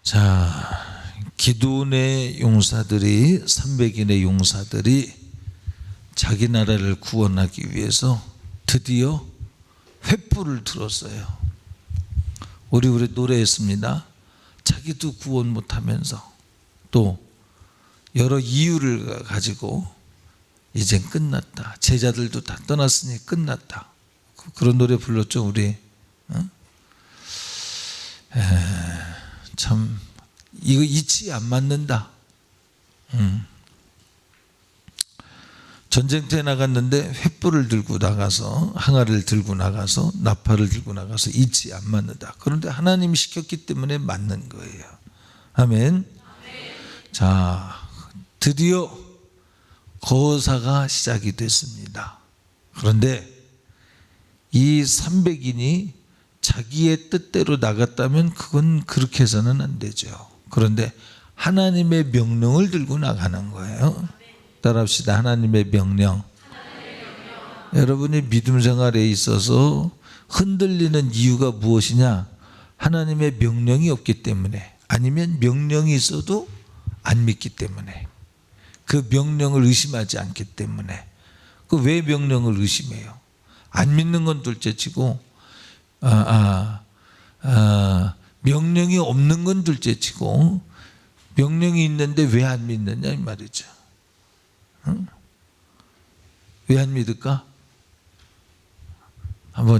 자, 기드온의 용사들이 300인의 용사들이 자기 나라를 구원하기 위해서 드디어 횃불을 들었어요. 우리 노래했습니다. 자기도 구원 못하면서 또 여러 이유를 가지고 이젠 끝났다. 제자들도 다 떠났으니 끝났다. 그런 노래 불렀죠, 우리. 참 이거 이치 안 맞는다. 전쟁터에 나갔는데 횃불을 들고 나가서 항아리를 들고 나가서 나팔을 들고 나가서 이치 안 맞는다. 그런데 하나님이 시켰기 때문에 맞는 거예요. 아멘. 자, 드디어 거사가 시작이 됐습니다. 그런데 이 300인이 자기의 뜻대로 나갔다면 그건 그렇게 해서는 안 되죠. 그런데 하나님의 명령을 들고 나가는 거예요. 따라합시다. 하나님의 명령. 여러분이 믿음 생활에 있어서 흔들리는 이유가 무엇이냐? 하나님의 명령이 없기 때문에, 아니면 명령이 있어도 안 믿기 때문에, 그 명령을 의심하지 않기 때문에. 그 왜 명령을 의심해요? 안 믿는 건 둘째치고 명령이 없는 건 둘째치고 명령이 있는데 왜 안 믿느냐 이 말이죠. 왜 안 믿을까?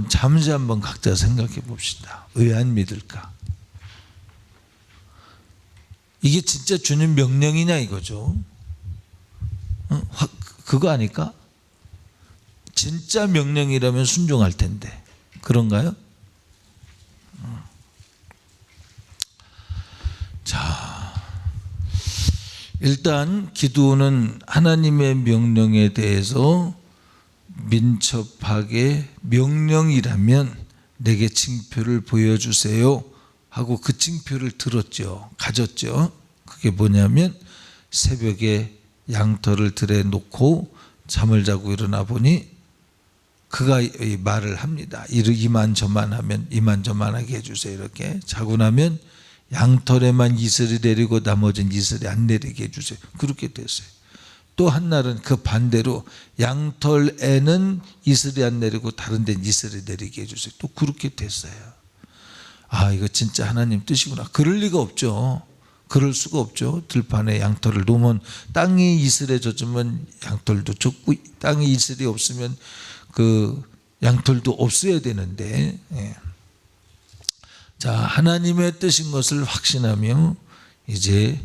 잠시 한번 각자 생각해 봅시다. 왜 안 믿을까? 이게 진짜 주님 명령이냐 이거죠. 그거 아닐까? 진짜 명령이라면 순종할 텐데. 그런가요? 자, 일단 기드온은 하나님의 명령에 대해서 민첩하게 명령이라면 내게 징표를 보여주세요 하고 그 징표를 들었죠. 가졌죠. 그게 뭐냐면 새벽에 양털을 들에 놓고 잠을 자고 일어나 보니 그가 말을 합니다. 이만저만하면 이만저만하게 해주세요. 이렇게 자고 나면 양털에만 이슬이 내리고 나머지는 이슬이 안 내리게 해주세요. 그렇게 됐어요. 또 한날은 그 반대로 양털에는 이슬이 안 내리고 다른 데는 이슬이 내리게 해주세요. 또 그렇게 됐어요. 아, 이거 진짜 하나님 뜻이구나. 그럴 리가 없죠. 그럴 수가 없죠. 들판에 양털을 놓으면 땅이 이슬에 젖으면 양털도 젖고, 땅이 이슬이 없으면 그 양털도 없어야 되는데, 자, 하나님의 뜻인 것을 확신하며 이제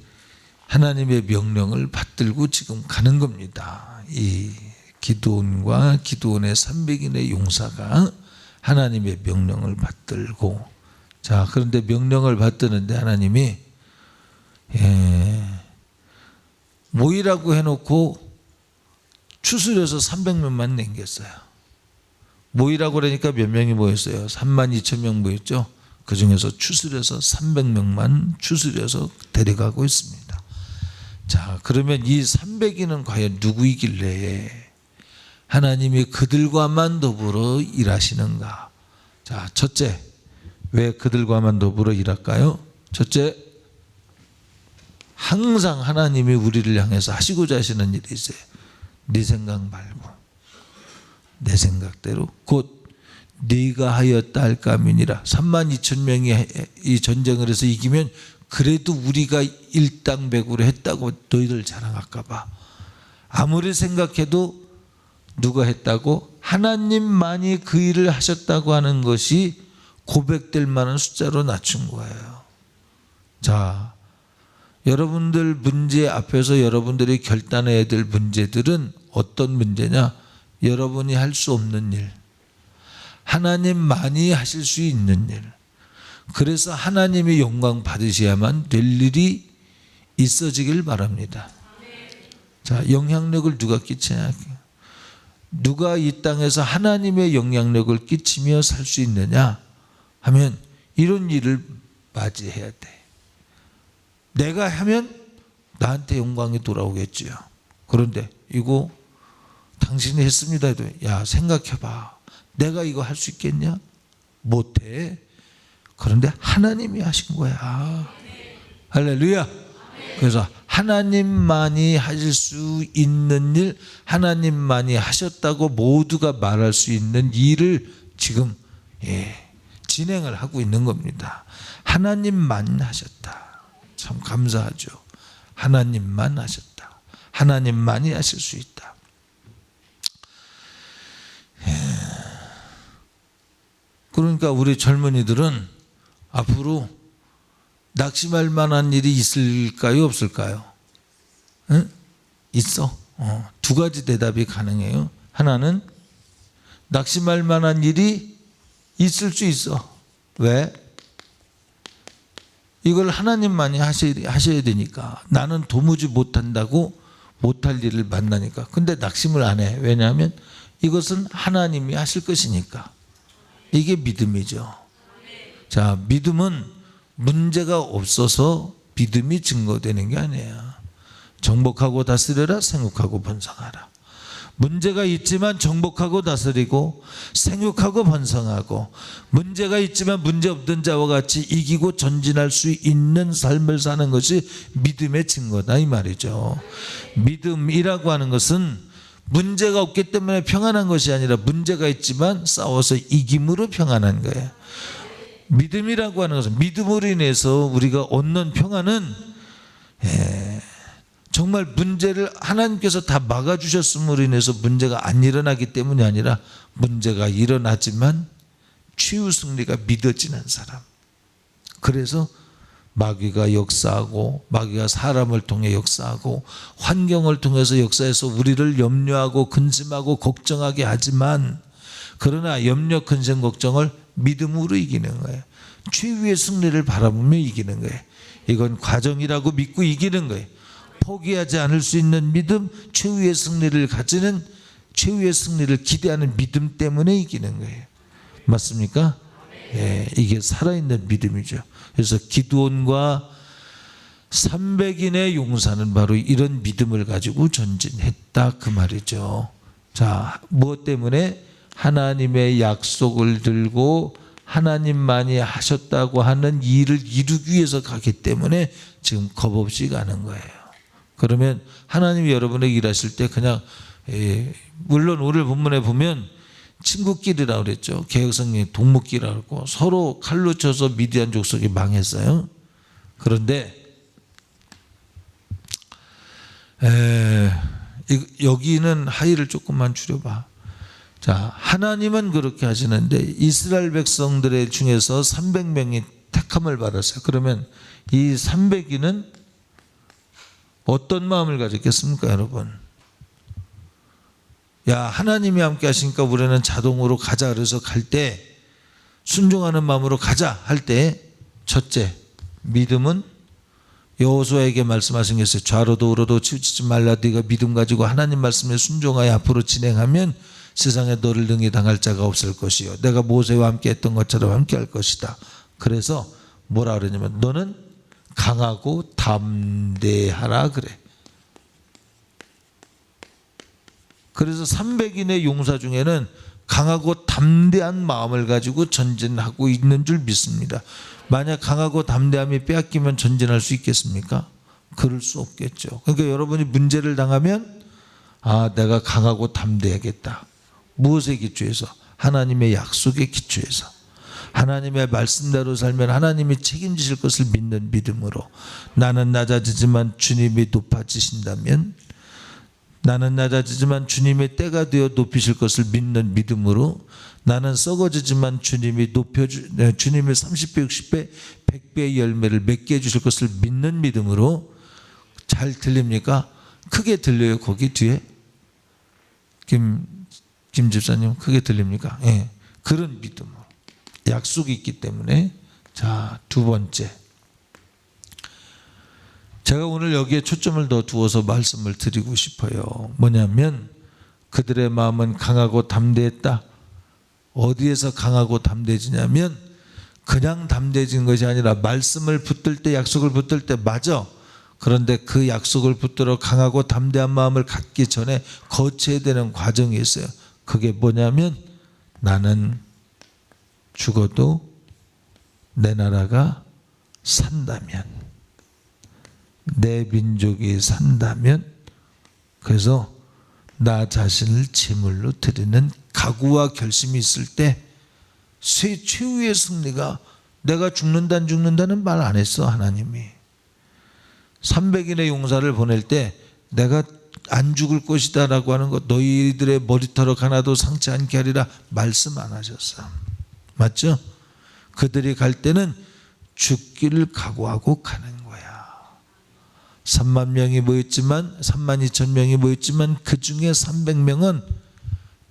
하나님의 명령을 받들고 지금 가는 겁니다. 이 기드온과 기드온의 300인의 용사가 하나님의 명령을 받들고, 자, 그런데 명령을 받드는데 하나님이 모이라고 해놓고 추스려서 300명만 남겼어요. 모이라고 그러니까 몇 명이 모였어요? 32,000명 모였죠. 그 중에서 추스려서 300명만 추스려서 데려가고 있습니다. 자, 그러면 이 300인은 과연 누구이길래 하나님이 그들과만 더불어 일하시는가? 자, 첫째, 왜 그들과만 더불어 일할까요? 첫째, 항상 하나님이 우리를 향해서 하시고자 하시는 일이 있어요. 네 생각 말고 내 생각대로 곧 네가 하였다 할까민이라. 32,000명이 이 전쟁을 해서 이기면 그래도 우리가 일당백으로 했다고 너희들 자랑할까 봐. 아무리 생각해도 누가 했다고? 하나님만이 그 일을 하셨다고 하는 것이 고백될 만한 숫자로 낮춘 거예요. 자, 여러분들 문제 앞에서 여러분들이 결단해야 될 문제들은 어떤 문제냐? 여러분이 할 수 없는 일, 하나님만이 하실 수 있는 일, 그래서 하나님이 영광 받으셔야만 될 일이 있어지길 바랍니다. 자, 영향력을 누가 끼치냐? 누가 이 땅에서 하나님의 영향력을 끼치며 살 수 있느냐 하면 이런 일을 맞이해야 돼. 내가 하면 나한테 영광이 돌아오겠지요. 그런데 이거 당신이 했습니다 해도, 야, 생각해봐. 내가 이거 할 수 있겠냐? 못해. 그런데 하나님이 하신 거야. 할렐루야. 그래서 하나님만이 하실 수 있는 일, 하나님만이 하셨다고 모두가 말할 수 있는 일을 지금 진행을 하고 있는 겁니다. 하나님만 하셨다. 참 감사하죠. 하나님만 하셨다. 하나님만이 하실 수 있다. 그러니까 우리 젊은이들은 앞으로 낙심할 만한 일이 있을까요, 없을까요? 응? 있어. 두 가지 대답이 가능해요. 하나는 낙심할 만한 일이 있을 수 있어. 왜? 이걸 하나님만이 하셔야 되니까. 나는 도무지 못한다고 못할 일을 만나니까. 근데 낙심을 안 해. 왜냐하면 이것은 하나님이 하실 것이니까. 이게 믿음이죠. 자, 믿음은 문제가 없어서 믿음이 증거되는 게 아니에요. 정복하고 다스려라, 생육하고 번성하라. 문제가 있지만 정복하고 다스리고 생육하고 번성하고, 문제가 있지만 문제 없던 자와 같이 이기고 전진할 수 있는 삶을 사는 것이 믿음의 증거다 이 말이죠. 믿음이라고 하는 것은 문제가 없기 때문에 평안한 것이 아니라 문제가 있지만 싸워서 이김으로 평안한 거예요. 믿음이라고 하는 것은 믿음으로 인해서 우리가 얻는 평안은 정말 문제를 하나님께서 다 막아주셨음으로 인해서 문제가 안 일어나기 때문이 아니라 문제가 일어나지만 치유 승리가 믿어지는 사람. 그래서 마귀가 역사하고 마귀가 사람을 통해 역사하고 환경을 통해서 역사해서 우리를 염려하고 근심하고 걱정하게 하지만, 그러나 염려, 근심, 걱정을 믿음으로 이기는 거예요. 최후의 승리를 바라보며 이기는 거예요. 이건 과정이라고 믿고 이기는 거예요. 포기하지 않을 수 있는 믿음, 최후의 승리를 가지는, 최후의 승리를 기대하는 믿음 때문에 이기는 거예요. 맞습니까? 예, 이게 살아있는 믿음이죠. 그래서 기드온과 300인의 용사는 바로 이런 믿음을 가지고 전진했다 그 말이죠. 자, 무엇 때문에? 하나님의 약속을 들고 하나님만이 하셨다고 하는 일을 이루기 위해서 가기 때문에 지금 겁없이 가는 거예요. 그러면 하나님이 여러분에게 일하실 때 그냥 물론 오늘 본문에 보면 친구끼리라고 그랬죠. 개혁성경이 동무끼리라고 그랬고 서로 칼로 쳐서 미디안 족속이 망했어요. 그런데 여기는 하의를 조금만 줄여봐. 자, 하나님은 그렇게 하시는데 이스라엘 백성들의 중에서 300명이 택함을 받았어요. 그러면 이 300인은 어떤 마음을 가졌겠습니까, 여러분? 야, 하나님이 함께 하시니까 우리는 자동으로 가자. 그래서 갈 때 순종하는 마음으로 가자 할 때, 첫째, 믿음은 여호수아에게 말씀하신 게 있어요. 좌로도 우로도 치우치지 말라. 네가 믿음 가지고 하나님 말씀에 순종하여 앞으로 진행하면 세상에 너를 능히 당할 자가 없을 것이요, 내가 모세와 함께 했던 것처럼 함께 할 것이다. 그래서 뭐라 그러냐면 너는 강하고 담대하라 그래. 그래서 300인의 용사 중에는 강하고 담대한 마음을 가지고 전진하고 있는 줄 믿습니다. 만약 강하고 담대함이 빼앗기면 전진할 수 있겠습니까? 그럴 수 없겠죠. 그러니까 여러분이 문제를 당하면 내가 강하고 담대하겠다. 무엇에 기초해서? 하나님의 약속에 기초해서. 하나님의 말씀대로 살면 하나님이 책임지실 것을 믿는 믿음으로. 나는 낮아지지만 주님이 높아지신다면, 나는 낮아지지만 주님의 때가 되어 높이실 것을 믿는 믿음으로, 나는 썩어지지만 주님이 주님의 30배, 60배, 100배의 열매를 맺게 해주실 것을 믿는 믿음으로. 잘 들립니까? 크게 들려요, 거기 뒤에? 김 집사님, 크게 들립니까? 예. 그런 믿음으로. 약속이 있기 때문에. 자, 두 번째. 제가 오늘 여기에 초점을 더 두어서 말씀을 드리고 싶어요. 뭐냐면 그들의 마음은 강하고 담대했다. 어디에서 강하고 담대해지냐면 그냥 담대해진 것이 아니라 말씀을 붙들 때, 약속을 붙들 때 맞아. 그런데 그 약속을 붙들어 강하고 담대한 마음을 갖기 전에 거쳐야 되는 과정이 있어요. 그게 뭐냐면 나는 죽어도 내 나라가 산다면, 내 민족이 산다면, 그래서 나 자신을 제물로 드리는 각오와 결심이 있을 때 최후의 승리가, 내가 죽는다는 말 안 했어. 하나님이 300인의 용사를 보낼 때 내가 안 죽을 것이다 라고 하는 것, 너희들의 머리털럭 하나도 상치 않게 하리라 말씀 안 하셨어. 맞죠? 그들이 갈 때는 죽기를 각오하고 가는 거야. 3만 명이 모였지만, 3만 2천 명이 모였지만 그 중에 300명은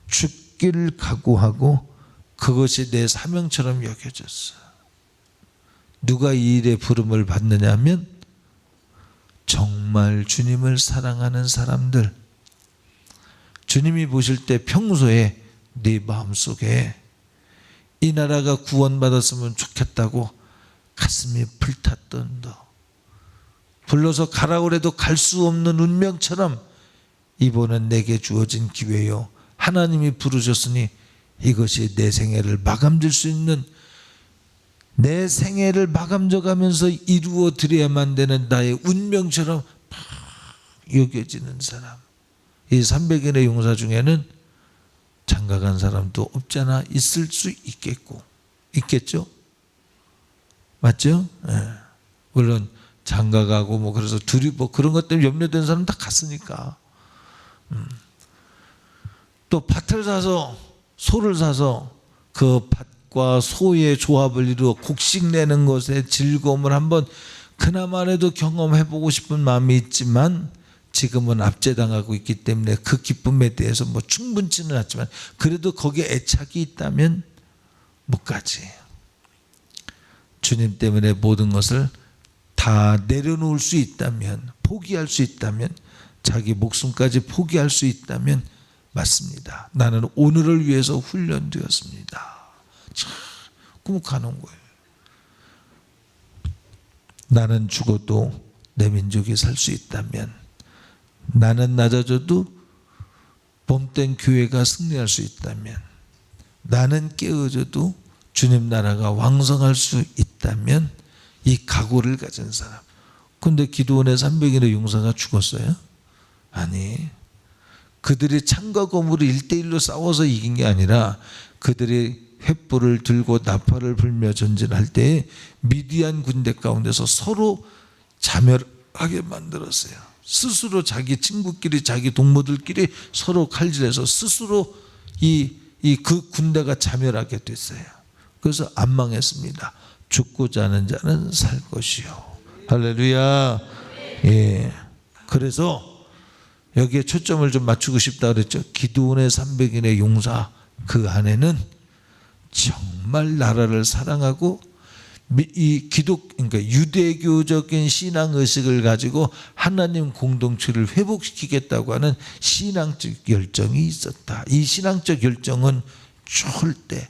죽기를 각오하고 그것이 내 사명처럼 여겨졌어. 누가 이 일에 부름을 받느냐 하면 정말 주님을 사랑하는 사람들. 주님이 보실 때 평소에 네 마음속에 이 나라가 구원받았으면 좋겠다고 가슴이 불탔던 너, 불러서 가라고 해도 갈 수 없는 운명처럼 이번은 내게 주어진 기회요, 하나님이 부르셨으니 이것이 내 생애를 마감질 수 있는, 내 생애를 마감져가면서 이루어 드려야만 되는 나의 운명처럼 여겨지는 사람. 이 300인의 용사 중에는 장가간 사람도 없잖아. 있을 수 있겠고, 있겠죠? 맞죠? 네. 물론 장가가고 뭐 그래서 둘이 뭐 그런 것 때문에 염려된 사람 다 갔으니까. 또 밭을 사서, 소를 사서 그 밭과 소의 조합을 이루어 곡식 내는 것의 즐거움을 한번 그나마라도 경험해보고 싶은 마음이 있지만, 지금은 압제당하고 있기 때문에 그 기쁨에 대해서 뭐 충분치는 않지만 그래도 거기에 애착이 있다면 못 가지. 주님 때문에 모든 것을 다 내려놓을 수 있다면, 포기할 수 있다면, 자기 목숨까지 포기할 수 있다면 맞습니다. 나는 오늘을 위해서 훈련되었습니다. 참 꿈꿔놓은 거예요. 나는 죽어도 내 민족이 살 수 있다면, 나는 낮아져도 봄된 교회가 승리할 수 있다면, 나는 깨어져도 주님 나라가 왕성할 수 있다면, 이 각오를 가진 사람. 근데 기드온의 300인의 용사가 죽었어요? 아니, 그들이 창과 검으로 1대1로 싸워서 이긴 게 아니라 그들이 횃불을 들고 나팔을 불며 전진할 때 미디안 군대 가운데서 서로 자멸하게 만들었어요. 스스로 자기 친구끼리, 자기 동무들끼리 서로 칼질해서 스스로 그 군대가 자멸하게 됐어요. 그래서 안 망했습니다. 죽고자 하는 자는 살 것이요. 할렐루야. 예. 그래서 여기에 초점을 좀 맞추고 싶다 그랬죠. 기드온의 300인의 용사, 그 안에는 정말 나라를 사랑하고 그러니까 유대교적인 신앙 의식을 가지고 하나님 공동체를 회복시키겠다고 하는 신앙적 열정이 있었다. 이 신앙적 열정은 절대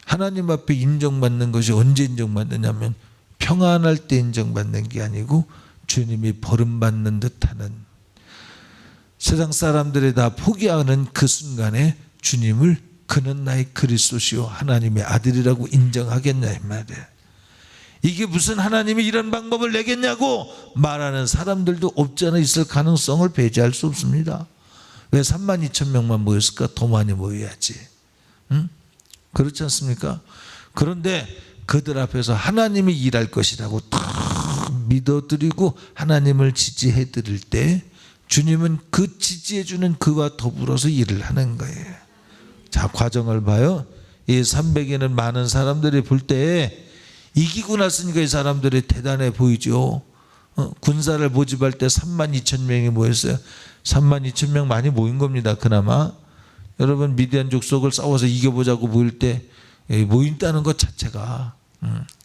하나님 앞에 인정받는 것이 언제 인정받느냐면 평안할 때 인정받는 게 아니고 주님이 버림받는 듯하는, 세상 사람들이 다 포기하는 그 순간에 주님을 그는 나의 그리스도시요 하나님의 아들이라고 인정하겠냐 이 말이에요. 이게 무슨 하나님이 이런 방법을 내겠냐고 말하는 사람들도 없지 않아 있을 가능성을 배제할 수 없습니다. 왜 3만 2천 명만 모였을까? 더 많이 모여야지. 응? 그렇지 않습니까? 그런데 그들 앞에서 하나님이 일할 것이라고 딱 믿어드리고 하나님을 지지해 드릴 때 주님은 그 지지해 주는 그와 더불어서 일을 하는 거예요. 자, 과정을 봐요. 이 300에는 많은 사람들이 볼 때 이기고 났으니까 이 사람들이 대단해 보이죠. 군사를 모집할 때 3만 2천 명이 모였어요. 3만 2천 명 많이 모인 겁니다. 그나마 여러분 미디안 족속을 싸워서 이겨보자고 모일 때 모인다는 것 자체가,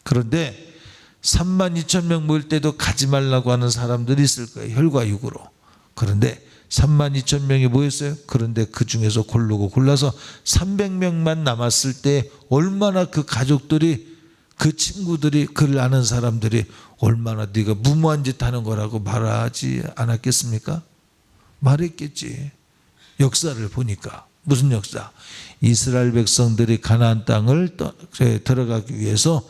그런데 3만 2천 명 모일 때도 가지 말라고 하는 사람들이 있을 거예요. 혈과 육으로. 그런데 3만 2천 명이 모였어요. 그런데 그 중에서 골라서 300명만 남았을 때 얼마나 그 가족들이, 그 친구들이, 그를 아는 사람들이 얼마나 네가 무모한 짓 하는 거라고 말하지 않았겠습니까? 말했겠지. 역사를 보니까. 무슨 역사? 이스라엘 백성들이 가나안 땅을 들어가기 위해서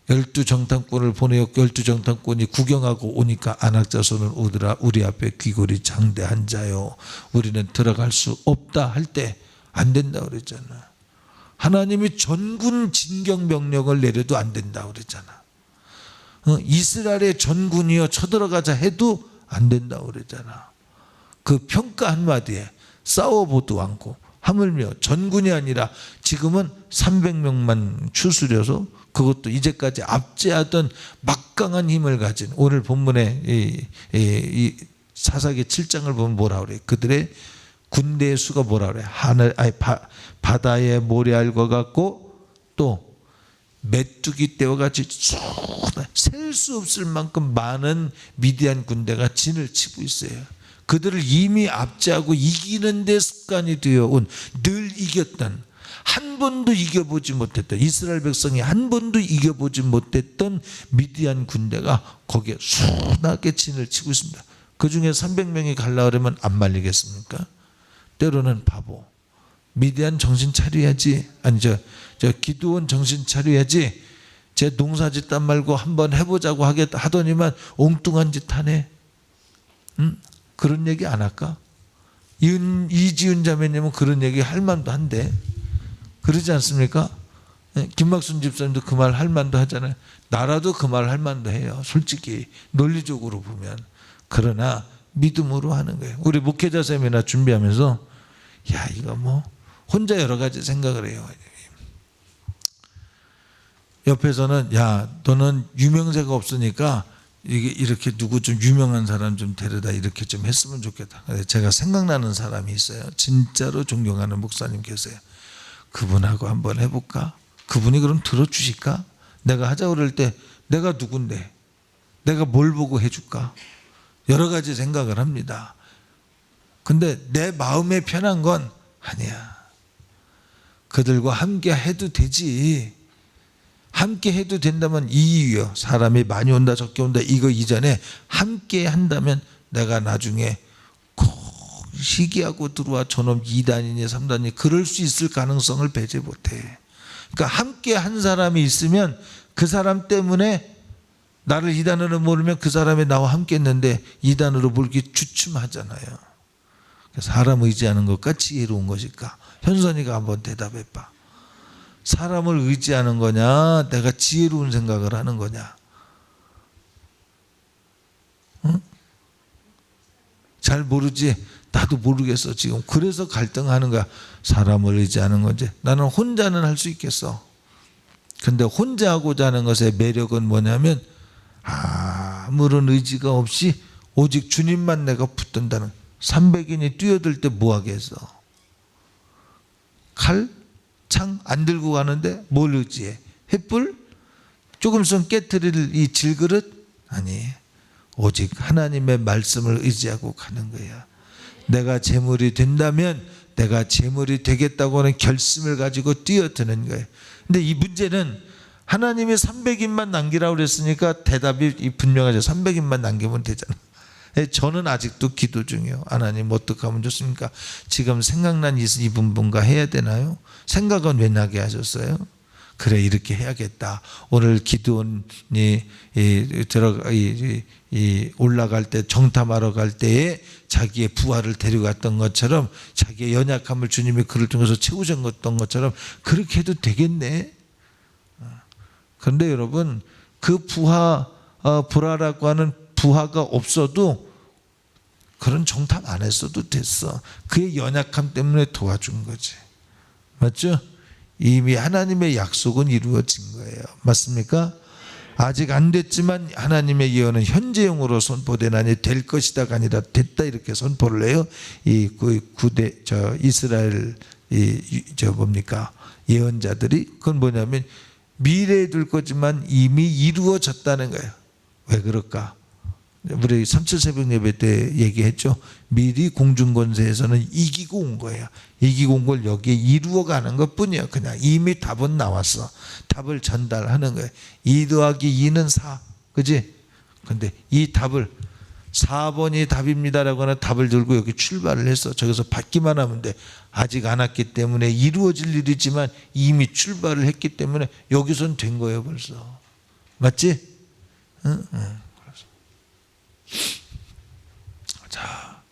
12 정탐꾼을 보내어 12 정탐꾼이 구경하고 오니까 안악자손은 오더라. 우리 앞에 귀골이 장대한 자요, 우리는 들어갈 수 없다 할 때 안 된다 그랬잖아. 하나님이 전군 진격 명령을 내려도 안 된다 그랬잖아. 이스라엘의 전군이여 쳐들어가자 해도 안 된다 그랬잖아. 그 평가 한마디에 싸워보도 않고, 하물며 전군이 아니라 지금은 300명만 추스려서, 그것도 이제까지 압제하던 막강한 힘을 가진, 오늘 본문에 이 사사기 7장을 보면 뭐라 그래? 그들의 군대의 수가 뭐라 그래? 바다의 모래알과 같고 또 메뚜기 떼와 같이 셀 수 없을 만큼 많은 미디안 군대가 진을 치고 있어요. 그들을 이미 압제하고 이기는 데 습관이 되어온, 늘 이겼던, 한 번도 이겨보지 못했던, 이스라엘 백성이 한 번도 이겨보지 못했던 미디안 군대가 거기에 순하게 진을 치고 있습니다. 그 중에 300명이 가려고 그러면 안 말리겠습니까? 때로는 바보, 미디안 정신 차려야지, 아니 저 기드온 정신 차려야지, 제 농사 짓단 말고 한번 해보자고 하더니만 엉뚱한 짓 하네. 그런 얘기 안 할까? 이지은 자매님은 그런 얘기 할 만도 한데, 그러지 않습니까? 김막순 집사님도 그 말 할 만도 하잖아요. 나라도 그 말 할 만도 해요, 솔직히 논리적으로 보면. 그러나 믿음으로 하는 거예요. 우리 목회자 세미나 준비하면서 야, 이거 뭐 혼자 여러 가지 생각을 해요. 옆에서는 야, 너는 유명세가 없으니까 이게 이렇게 누구 좀 유명한 사람 좀 데려다 이렇게 좀 했으면 좋겠다. 제가 생각나는 사람이 있어요. 진짜로 존경하는 목사님 계세요. 그분하고 한번 해볼까? 그분이 그럼 들어주실까? 내가 하자고 그럴 때 내가 누군데? 내가 뭘 보고 해줄까? 여러 가지 생각을 합니다. 근데 내 마음에 편한 건 아니야. 그들과 함께 해도 되지. 함께 해도 된다면 이유요. 사람이 많이 온다 적게 온다 이거 이전에 함께 한다면 내가 나중에 시기하고 들어와 저놈 2단이니 3단이니 그럴 수 있을 가능성을 배제 못해. 그러니까 함께 한 사람이 있으면 그 사람 때문에 나를 2단으로 모르면 그 사람이 나와 함께 했는데 2단으로 몰기 주춤하잖아요. 사람 의지하는 것과 지혜로운 것일까? 현선이가 한번 대답해 봐. 사람을 의지하는 거냐, 내가 지혜로운 생각을 하는 거냐? 응? 잘 모르지? 나도 모르겠어 지금. 그래서 갈등하는 거야. 사람을 의지하는 건지, 나는 혼자는 할 수 있겠어. 근데 혼자 하고자 하는 것의 매력은 뭐냐면 아무런 의지가 없이 오직 주님만 내가 붙든다는. 300인이 뛰어들 때 뭐하게 했어? 칼? 창? 안 들고 가는데 뭘 의지해? 횃불? 조금 있으면 깨트릴 이 질그릇? 아니, 오직 하나님의 말씀을 의지하고 가는 거야. 내가 재물이 된다면 내가 재물이 되겠다고 하는 결심을 가지고 뛰어드는 거예요. 근데 이 문제는 하나님이 300인만 남기라고 그랬으니까 대답이 분명하죠. 300인만 남기면 되잖아. 저는 아직도 기도 중이에요. 하나님 어떻게 하면 좋습니까? 지금 생각난 이분분과 해야 되나요? 생각은 왜 나게 하셨어요? 그래, 이렇게 해야겠다. 오늘 기드온이 올라갈 때, 정탐하러 갈 때에 자기의 부하를 데려갔던 것처럼, 자기의 연약함을 주님이 그를 통해서 채우셨던 것처럼 그렇게 해도 되겠네. 그런데 여러분, 그 보라라고 하는 부하가 없어도 그런 정탐 안 했어도 됐어. 그의 연약함 때문에 도와준 거지. 맞죠? 이미 하나님의 약속은 이루어진 거예요. 맞습니까? 아직 안 됐지만 하나님의 예언은 현재형으로 선포되나니 될 것이다가 아니라 됐다 이렇게 선포를 해요. 이 이스라엘 예언자들이. 그건 뭐냐면 미래에 둘 거지만 이미 이루어졌다는 거예요. 왜 그럴까? 우리 37 새벽 예배 때 얘기했죠. 미리 공중권세에서는 이기고 온 거예요. 이기고 온 걸 여기에 이루어가는 것뿐이에요. 그냥 이미 답은 나왔어. 답을 전달하는 거예요. 2 더하기 2는 4, 그지? 근데 이 답을 4번이 답입니다라고 하는 답을 들고 여기 출발을 했어. 저기서 받기만 하면 돼. 아직 안 왔기 때문에 이루어질 일이지만 이미 출발을 했기 때문에 여기선 된 거예요 벌써. 맞지? 응? 응. 자,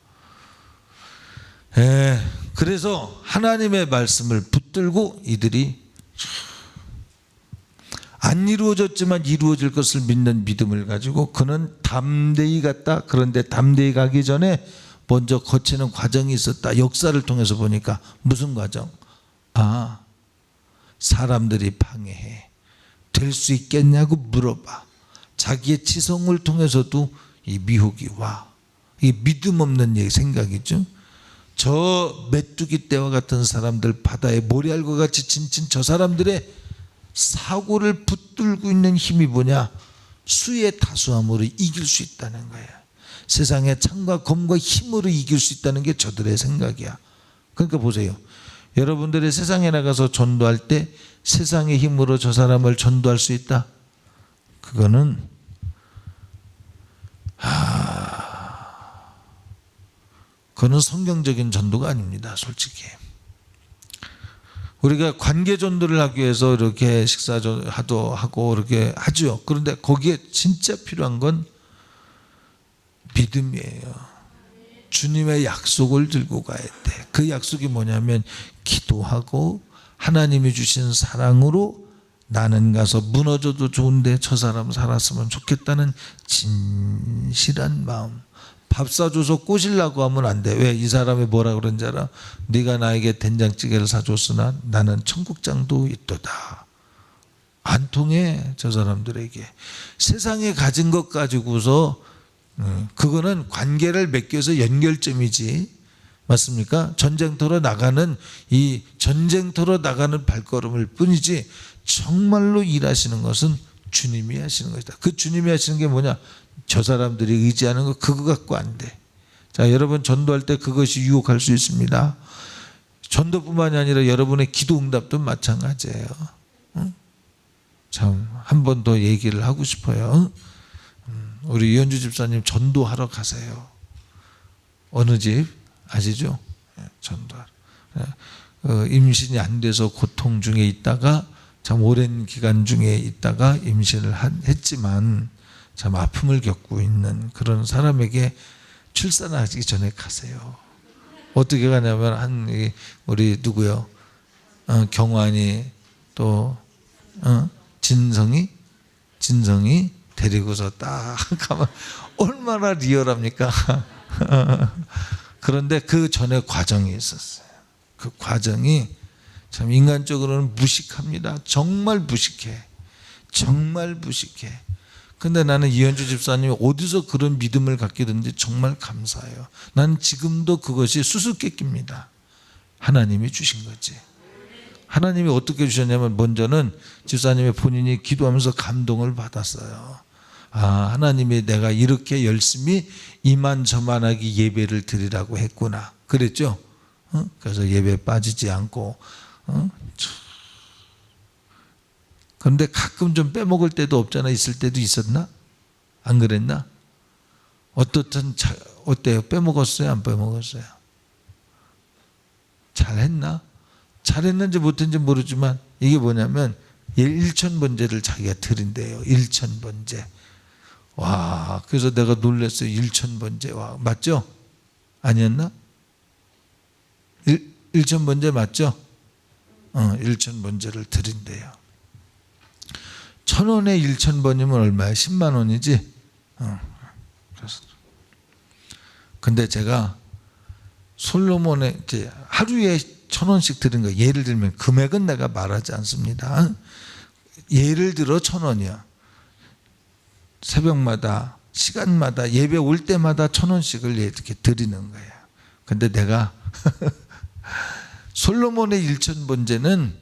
그래서 하나님의 말씀을 붙들고 이들이 안 이루어졌지만 이루어질 것을 믿는 믿음을 가지고 그는 담대히 갔다. 그런데 담대히 가기 전에 먼저 거치는 과정이 있었다. 역사를 통해서 보니까 무슨 과정? 아, 사람들이 방해해. 될 수 있겠냐고 물어봐. 자기의 지성을 통해서도 이 미혹이 와. 이게 믿음 없는 생각이죠. 저 메뚜기 떼와 같은 사람들, 바다에 모래알과 같이 진친 저 사람들의 사고를 붙들고 있는 힘이 뭐냐? 수의 다수함으로 이길 수 있다는 거예요. 세상의 창과 검과 힘으로 이길 수 있다는 게 저들의 생각이야. 그러니까 보세요. 여러분들이 세상에 나가서 전도할 때 세상의 힘으로 저 사람을 전도할 수 있다? 그거는 그거는 성경적인 전도가 아닙니다. 솔직히. 우리가 관계 전도를 하기 위해서 이렇게 식사도 하고 이렇게 하죠. 그런데 거기에 진짜 필요한 건 믿음이에요. 주님의 약속을 들고 가야 돼. 그 약속이 뭐냐면 기도하고 하나님이 주신 사랑으로 나는 가서 무너져도 좋은데 저 사람 살았으면 좋겠다는 진실한 마음. 밥 사줘서 꼬시려고 하면 안 돼. 왜? 이 사람이 뭐라 그런지 알아? 네가 나에게 된장찌개를 사줬으나 나는 청국장도 있도다. 안 통해. 저 사람들에게 세상에 가진 것 가지고서 그거는 관계를 맺겨서 연결점이지, 맞습니까? 전쟁터로 나가는 이 전쟁터로 나가는 발걸음일 뿐이지 정말로 일하시는 것은 주님이 하시는 것이다. 그 주님이 하시는 게 뭐냐? 저 사람들이 의지하는 거 그거 갖고 안 돼. 자, 여러분 전도할 때 그것이 유혹할 수 있습니다. 전도뿐만이 아니라 여러분의 기도 응답도 마찬가지예요. 참 한 번 더 얘기를 하고 싶어요. 우리 이현주 집사님 전도하러 가세요. 어느 집 아시죠? 전도하러. 임신이 안 돼서 고통 중에 있다가 참 오랜 기간 중에 있다가 임신을 했지만 참 아픔을 겪고 있는 그런 사람에게 출산하기 전에 가세요. 어떻게 가냐면 우리 누구요? 경환이 또 진성이 데리고서 딱 가면 얼마나 리얼합니까? 그런데 그 전에 과정이 있었어요. 그 과정이 참 인간적으로는 무식합니다. 정말 무식해. 정말 무식해. 근데 나는 이현주 집사님이 어디서 그런 믿음을 갖게 됐는지 정말 감사해요. 난 지금도 그것이 수수께끼입니다. 하나님이 주신 거지. 하나님이 어떻게 주셨냐면 먼저는 집사님이 본인이 기도하면서 감동을 받았어요. 아, 하나님이 내가 이렇게 열심히 이만저만하게 예배를 드리라고 했구나. 그랬죠? 그래서 예배 빠지지 않고. 그런데 가끔 좀 빼먹을 때도 없잖아. 있을 때도 있었나? 안 그랬나? 어때요? 빼먹었어요? 안 빼먹었어요? 잘했나? 잘했는지 못했는지 모르지만 이게 뭐냐면 1,000번제를 자기가 드린대요. 1,000번제. 와, 그래서 내가 놀랐어요. 1,000번제. 와, 맞죠? 아니었나? 1,000번제 맞죠? 1,000번제를 드린대요. 1,000원에 1,000번이면 얼마야? 10만 원이지? 그래서. 근데 제가 솔로몬의 이제 하루에 1,000원씩 드린 거, 예를 들면 금액은 내가 말하지 않습니다. 예를 들어 1,000원이야. 새벽마다 시간마다 예배 올 때마다 1,000원씩을 이렇게 드리는 거예요. 근데 내가 솔로몬의 1,000번제는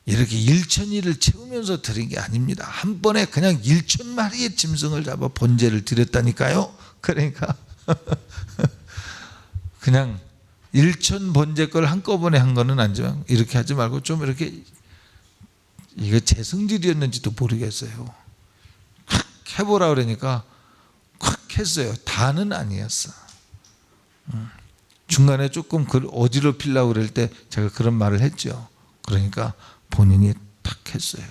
이렇게 1,000일을 채우면서 드린 게 아닙니다. 한 번에 그냥 1,000마리의 짐승을 잡아 번제를 드렸다니까요. 그러니까 그냥 1,000번제 걸 한꺼번에 한 거는 아니지만 이렇게 하지 말고 좀 이렇게, 이게 제 성질이었는지도 모르겠어요. 콱 해보라 그러니까 콱 했어요. 다는 아니었어. 중간에 조금 어지럽히려고 그럴 때 제가 그런 말을 했죠. 그러니까 본인이 탁 했어요.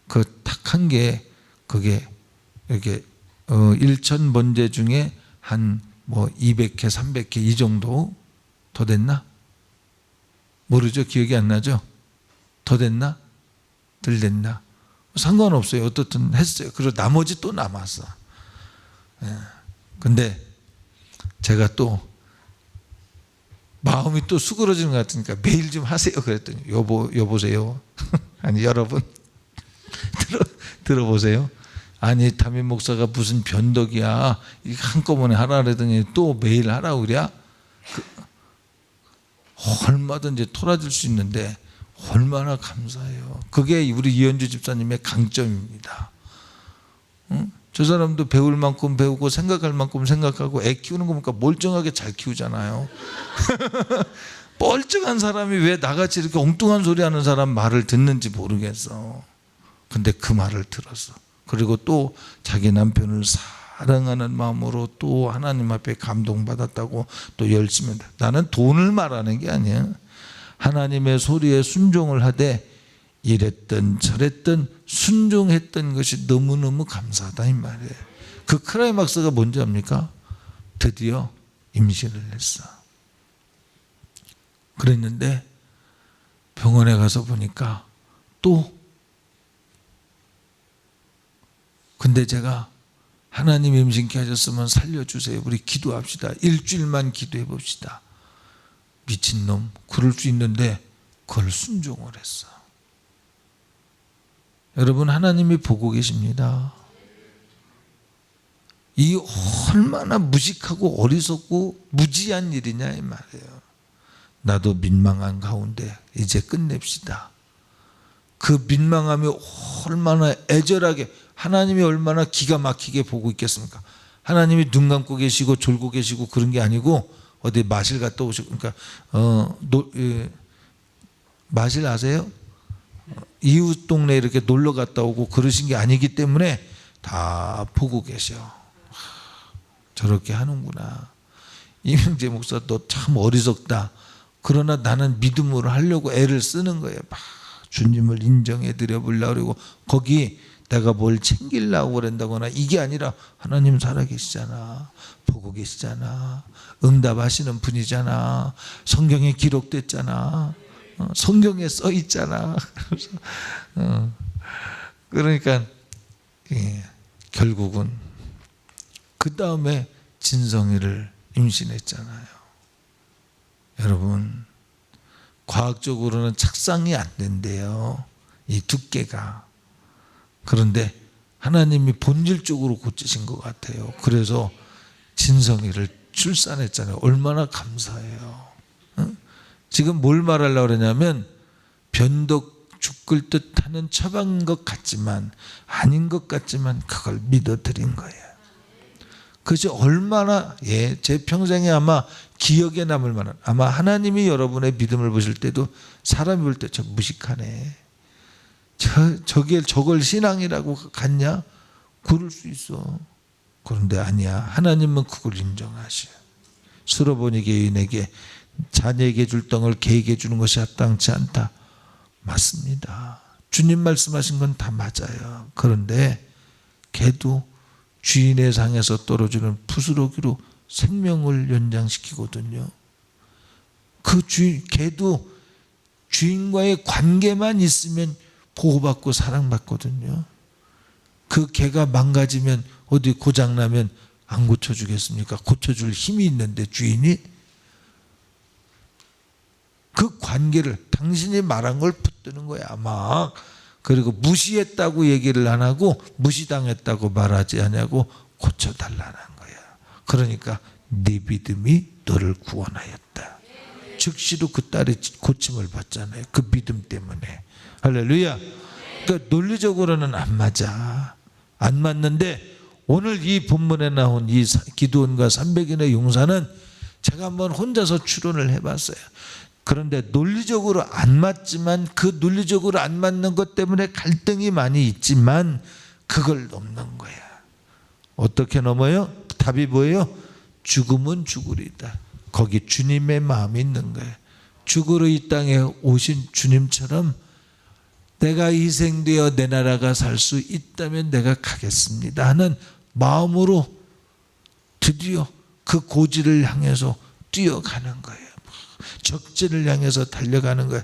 그 탁 한 게 그게 이렇게 1천 번제 중에 한 뭐 200회, 300회 이 정도 더 됐나? 모르죠. 기억이 안 나죠. 더 됐나? 덜 됐나? 상관없어요. 어떻든 했어요. 그리고 나머지 또 남았어. 근데 제가 또 마음이 또 수그러지는 것 같으니까 매일 좀 하세요. 그랬더니 여보세요. 아니 여러분 들어보세요. 아니 담임 목사가 무슨 변덕이야. 한꺼번에 하라 그러더니 또 매일 하라고 그래. 얼마든지 토라질 수 있는데 얼마나 감사해요. 그게 우리 이현주 집사님의 강점입니다. 응? 저 사람도 배울 만큼 배우고 생각할 만큼 생각하고 애 키우는 거 보니까 멀쩡하게 잘 키우잖아요. 멀쩡한 사람이 왜 나같이 이렇게 엉뚱한 소리 하는 사람 말을 듣는지 모르겠어. 근데 그 말을 들었어. 그리고 또 자기 남편을 사랑하는 마음으로 또 하나님 앞에 감동받았다고 또 열심히 한다. 나는 돈을 말하는 게 아니야. 하나님의 소리에 순종을 하되 이랬던 저랬던 순종했던 것이 너무너무 감사하다 이 말이에요. 그 클라이막스가 뭔지 압니까? 드디어 임신을 했어. 그랬는데 병원에 가서 보니까 또 근데 제가 하나님 임신케 하셨으면 살려주세요. 우리 기도합시다. 일주일만 기도해 봅시다. 미친놈 그럴 수 있는데 그걸 순종을 했어. 여러분 하나님이 보고 계십니다. 이 얼마나 무식하고 어리석고 무지한 일이냐 이 말이에요. 나도 민망한 가운데 이제 끝냅시다. 그 민망함이 얼마나 애절하게 하나님이 얼마나 기가 막히게 보고 있겠습니까? 하나님이 눈 감고 계시고 졸고 계시고 그런 게 아니고 어디 마실 갔다 오시고 그러니까 마실 아세요? 이웃 동네 이렇게 놀러 갔다 오고 그러신 게 아니기 때문에 다 보고 계셔. 저렇게 하는구나. 이명재 목사 너 참 어리석다. 그러나 나는 믿음으로 하려고 애를 쓰는 거예요. 막 주님을 인정해 드려 보려고 그러고 거기 내가 뭘 챙기려고 그런다거나 이게 아니라 하나님 살아계시잖아. 보고 계시잖아. 응답하시는 분이잖아. 성경에 기록됐잖아. 성경에 써 있잖아. 그러니까 결국은 그 다음에 진성이를 임신했잖아요. 여러분 과학적으로는 착상이 안 된대요. 이 두께가. 그런데 하나님이 본질적으로 고치신 것 같아요. 그래서 진성이를 출산했잖아요. 얼마나 감사해요. 지금 뭘 말하려고 그러냐면 변덕 죽을 듯 하는 처방인 것 같지만 아닌 것 같지만 그걸 믿어드린 거예요. 그것이 얼마나 제 평생에 아마 기억에 남을 만한 아마 하나님이 여러분의 믿음을 보실 때도 사람이 볼 때 저 무식하네. 저걸 신앙이라고 갖냐? 그럴 수 있어. 그런데 아니야. 하나님은 그걸 인정하셔요. 수로보니 개인에게 자녀에게 줄 떡을 개에게 주는 것이 합당치 않다. 맞습니다. 주님 말씀하신 건 다 맞아요. 그런데 개도 주인의 상에서 떨어지는 부스러기로 생명을 연장시키거든요. 그 개도 주인과의 관계만 있으면 보호받고 사랑받거든요. 그 개가 망가지면 어디 고장나면 안 고쳐주겠습니까? 고쳐줄 힘이 있는데 주인이 그 관계를 당신이 말한 걸 붙드는 거야 막. 그리고 무시했다고 얘기를 안 하고 무시당했다고 말하지 않냐고 고쳐달라는 거야. 그러니까 네 믿음이 너를 구원하였다. 즉시로 그 딸이 고침을 받잖아요. 그 믿음 때문에. 할렐루야. 그러니까 논리적으로는 안 맞아. 안 맞는데 오늘 이 본문에 나온 이 기드온과 300인의 용사는 제가 한번 혼자서 추론을 해봤어요. 그런데 논리적으로 안 맞지만 그 논리적으로 안 맞는 것 때문에 갈등이 많이 있지만 그걸 넘는 거야. 어떻게 넘어요? 답이 뭐예요? 죽음은 죽으리다. 거기 주님의 마음이 있는 거예요. 죽으러 이 땅에 오신 주님처럼 내가 희생되어 내 나라가 살 수 있다면 내가 가겠습니다 하는 마음으로 드디어 그 고지를 향해서 뛰어가는 거예요. 적진을 향해서 달려가는 거예요.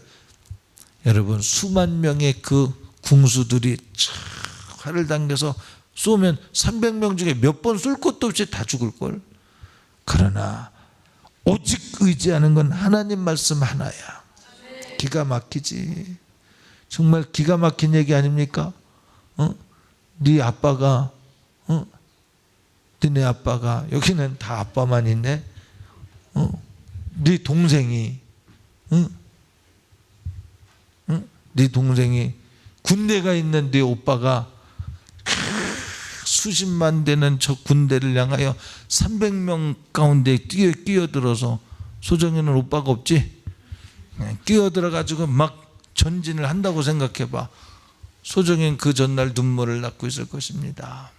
여러분, 수만 명의 그 궁수들이 활을 당겨서 쏘면 300명 중에 몇 번 쏠 것도 없이 다 죽을걸. 그러나 오직 의지하는 건 하나님 말씀 하나야. 기가 막히지. 정말 기가 막힌 얘기 아닙니까? 네 아빠가 너네 아빠가, 여기는 다 아빠만 있네. 네 동생이 네 동생이 군대가 있는 네 오빠가 수십만 되는 저 군대를 향하여 300명 가운데 끼어들어서, 소정이는 오빠가 없지? 끼어들어 가지고 막 전진을 한다고 생각해봐. 소정이는 그 전날 눈물을 닦고 있을 것입니다.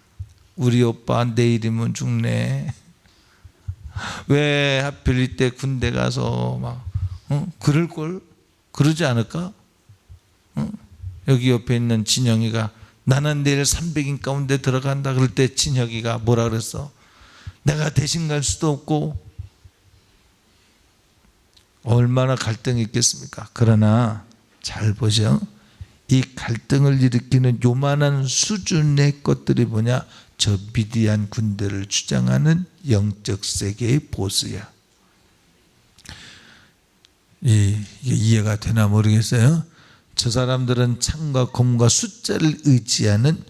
우리 오빠 내일이면 죽네. 왜 하필 이때 군대 가서 막 그럴걸? 그러지 않을까? 여기 옆에 있는 진영이가 나는 내일 300인 가운데 들어간다 그럴 때 진혁이가 뭐라 그랬어? 내가 대신 갈 수도 없고. 얼마나 갈등이 있겠습니까? 그러나 잘 보죠. 이 갈등을 일으키는 요만한 수준의 것들이 뭐냐? 저 미디안 군대를 주장하는 영적 세계의 보스야. 이게 이해가 되나 모르겠어요. 저 사람들은 창과 검과 숫자를 의지하는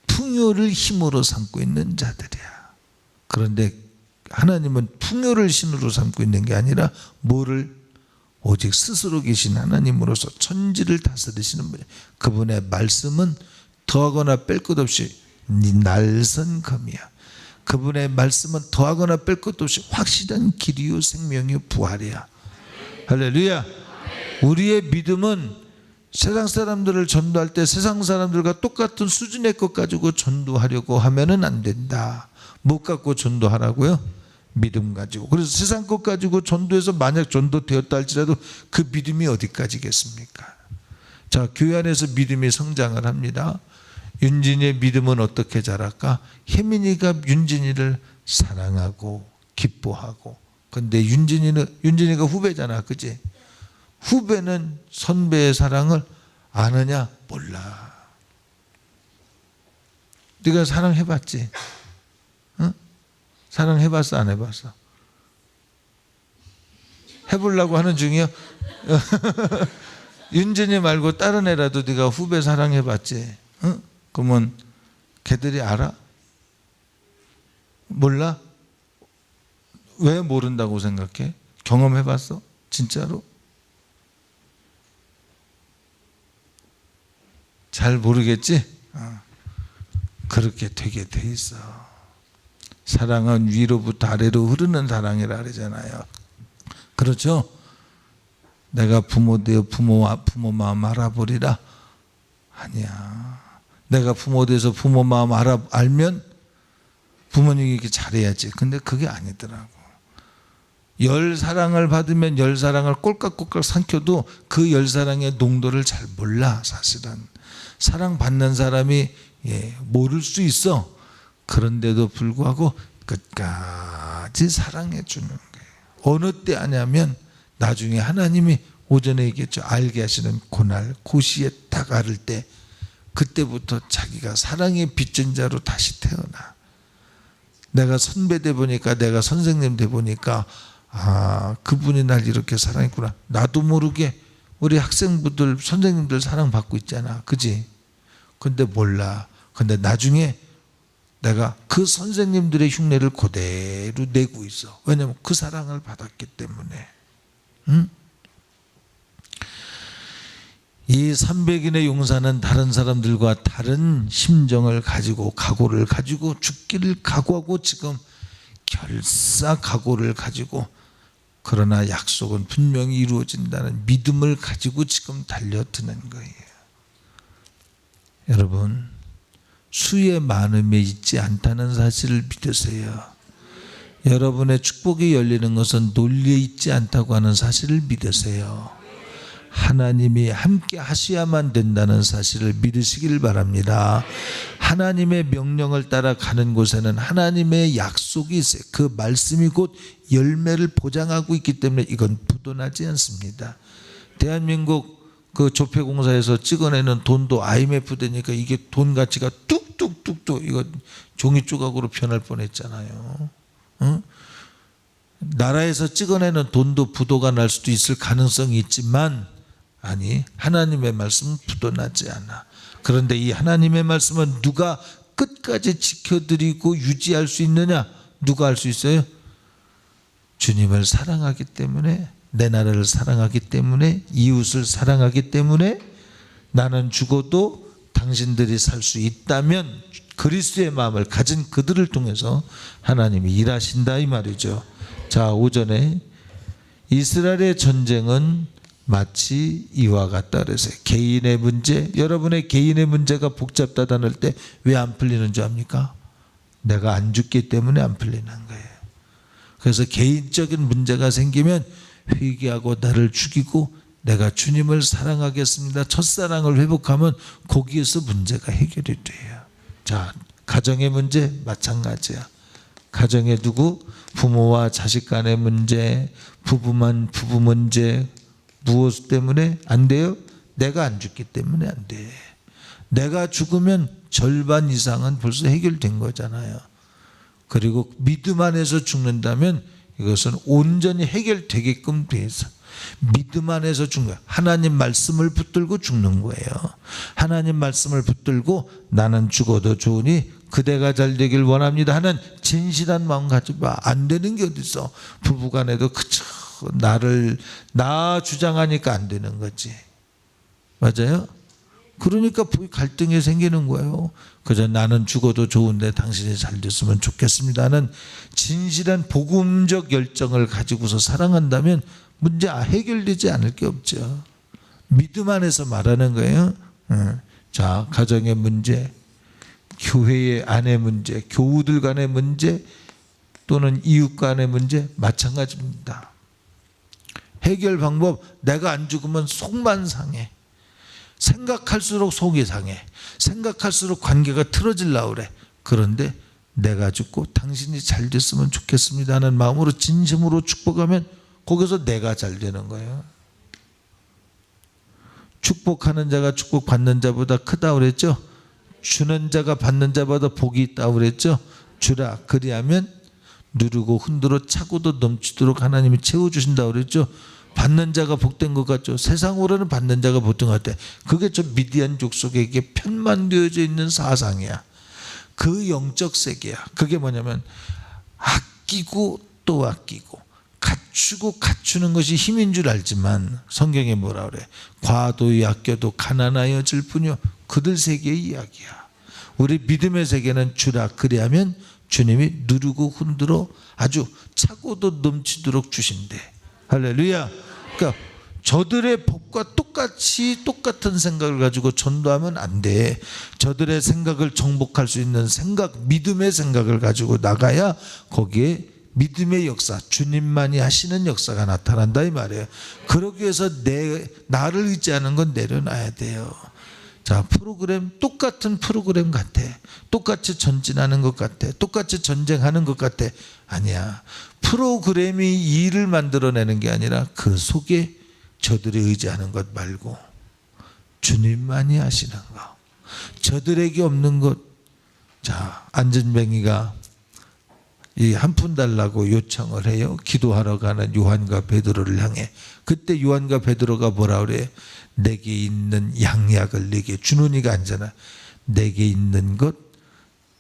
풍요를 힘으로 삼고 있는 자들이야. 그런데 하나님은 풍요를 신으로 삼고 있는 게 아니라 뭐를? 오직 스스로 계신 하나님으로서 천지를 다스리시는 분이에요. 그분의 말씀은 더하거나 뺄 것 없이 날선 검이야. 그분의 말씀은 더하거나 뺄 것도 없이 확실한 길이요 생명이요 부활이야. 할렐루야. 우리의 믿음은 세상 사람들을 전도할 때 세상 사람들과 똑같은 수준의 것 가지고 전도하려고 하면은 안 된다. 못 갖고 전도하라고요? 믿음 가지고. 그래서 세상 것 가지고 전도해서 만약 전도되었다 할지라도 그 믿음이 어디까지겠습니까? 자, 교회 안에서 믿음이 성장을 합니다. 윤진이의 믿음은 어떻게 자랄까? 혜민이가 윤진이를 사랑하고 기뻐하고. 근데 윤진이가 후배잖아, 그지? 후배는 선배의 사랑을 아느냐? 몰라. 네가 사랑해봤지? 응? 사랑해봤어, 안 해봤어? 해보려고 하는 중이야? 윤진이 말고 다른 애라도 네가 후배 사랑해봤지? 응? 그러면 걔들이 알아? 몰라? 왜 모른다고 생각해? 경험해봤어? 진짜로? 잘 모르겠지? 그렇게 되게 돼 있어. 사랑은 위로부터 아래로 흐르는 사랑이라 그러잖아요. 그렇죠? 내가 부모 되어 부모 마음 알아보리라? 아니야. 내가 부모 돼서 부모 마음 알면 부모님이 이렇게 잘해야지. 근데 그게 아니더라고. 열 사랑을 받으면 열 사랑을 꼴깍꼴깍 삼켜도 그 열 사랑의 농도를 잘 몰라. 사실은 사랑받는 사람이 모를 수 있어. 그런데도 불구하고 끝까지 사랑해 주는 거예요. 어느 때 아냐면 나중에 하나님이 오전에 얘기했죠. 알게 하시는 고날 고시에 딱 알을 때, 그때부터 자기가 사랑의 빚진 자로 다시 태어나. 내가 선배 돼 보니까, 내가 선생님 돼 보니까 그분이 날 이렇게 사랑했구나. 나도 모르게 우리 학생부들 선생님들 사랑받고 있잖아, 그지? 근데 몰라. 근데 나중에 내가 그 선생님들의 흉내를 그대로 내고 있어. 왜냐면 그 사랑을 받았기 때문에. 응? 이 300인의 용사는 다른 사람들과 다른 심정을 가지고, 각오를 가지고 죽기를 각오하고 지금 결사각오를 가지고, 그러나 약속은 분명히 이루어진다는 믿음을 가지고 지금 달려드는 거예요. 여러분, 수의 많음에 있지 않다는 사실을 믿으세요. 여러분의 축복이 열리는 것은 논리에 있지 않다고 하는 사실을 믿으세요. 하나님이 함께 하셔야만 된다는 사실을 믿으시길 바랍니다. 하나님의 명령을 따라 가는 곳에는 하나님의 약속이 있어요. 그 말씀이 곧 열매를 보장하고 있기 때문에 이건 부도나지 않습니다. 대한민국 그 조폐공사에서 찍어내는 돈도 IMF 되니까 이게 돈 가치가 뚝뚝뚝뚝 이거 종이 조각으로 변할 뻔했잖아요. 응? 나라에서 찍어내는 돈도 부도가 날 수도 있을 가능성이 있지만 아니, 하나님의 말씀은 부도나지 않아. 그런데 이 하나님의 말씀은 누가 끝까지 지켜드리고 유지할 수 있느냐? 누가 할 수 있어요? 주님을 사랑하기 때문에, 내 나라를 사랑하기 때문에, 이웃을 사랑하기 때문에, 나는 죽어도 당신들이 살 수 있다면 그리스도의 마음을 가진 그들을 통해서 하나님이 일하신다 이 말이죠. 자, 오전에 이스라엘의 전쟁은 마치 이와 같다 그래서 개인의 문제, 여러분의 개인의 문제가 복잡하다는 때 왜 안 풀리는 줄 압니까? 내가 안 죽기 때문에 안 풀리는 거예요. 그래서 개인적인 문제가 생기면 회개하고 나를 죽이고 내가 주님을 사랑하겠습니다. 첫사랑을 회복하면 거기에서 문제가 해결이 돼요. 자, 가정의 문제 마찬가지야. 가정에 두고 부모와 자식 간의 문제, 부부만 부부 문제, 무엇 때문에 안 돼요? 내가 안 죽기 때문에 안 돼. 내가 죽으면 절반 이상은 벌써 해결된 거잖아요. 그리고 믿음 안에서 죽는다면 이것은 온전히 해결되게끔 돼 있어. 믿음 안에서 죽는 거예요. 하나님 말씀을 붙들고 죽는 거예요. 하나님 말씀을 붙들고 나는 죽어도 좋으니 그대가 잘 되길 원합니다 하는 진실한 마음 가지고 안 되는 게 어디 있어. 부부간에도 그저 나 주장하니까 안 되는 거지. 맞아요? 그러니까 갈등이 생기는 거예요. 그저 나는 죽어도 좋은데 당신이 잘 됐으면 좋겠습니다 하는 진실한 복음적 열정을 가지고서 사랑한다면 문제 해결되지 않을 게 없죠. 믿음 안에서 말하는 거예요. 자, 가정의 문제, 교회의 안의 문제, 교우들 간의 문제 또는 이웃 간의 문제 마찬가지입니다. 해결 방법, 내가 안 죽으면 속만 상해. 생각할수록 속이 상해. 생각할수록 관계가 틀어질라 그래. 그런데 내가 죽고 당신이 잘 됐으면 좋겠습니다 하는 마음으로 진심으로 축복하면 거기서 내가 잘 되는 거예요. 축복하는 자가 축복받는 자보다 크다 그랬죠. 주는 자가 받는 자보다 복이 있다고 그랬죠. 주라 그리하면 누르고 흔들어 차고도 넘치도록 하나님이 채워주신다고 그랬죠. 받는 자가 복된 것 같죠. 세상으로는 받는 자가 복된 것 같아. 그게 저 미디안 족속에게 편만되어져 있는 사상이야. 그 영적 세계야. 그게 뭐냐면 아끼고 또 아끼고 갖추고 갖추는 것이 힘인 줄 알지만 성경에 뭐라 그래? 과도히 아껴도 가난하여질 뿐이요. 그들 세계의 이야기야. 우리 믿음의 세계는 주라 그리하면 주님이 누르고 흔들어 아주 차고도 넘치도록 주신대. 할렐루야. 그러니까 저들의 복과 똑같은 생각을 가지고 전도하면 안 돼. 저들의 생각을 정복할 수 있는 생각, 믿음의 생각을 가지고 나가야 거기에 믿음의 역사, 주님만이 하시는 역사가 나타난다 이 말이에요. 그러기 위해서 나를 의지하는 건 내려놔야 돼요. 자, 프로그램 똑같은 프로그램 같아. 똑같이 전진하는 것 같아. 똑같이 전쟁하는 것 같아. 아니야. 프로그램이 일을 만들어내는 게 아니라 그 속에 저들이 의지하는 것 말고 주님만이 하시는 거. 저들에게 없는 것. 자, 안전뱅이가 이 한 푼 달라고 요청을 해요. 기도하러 가는 요한과 베드로를 향해. 그때 요한과 베드로가 뭐라 그래? 내게 있는 양약을 내게 주노니가 아니잖아. 내게 있는 것.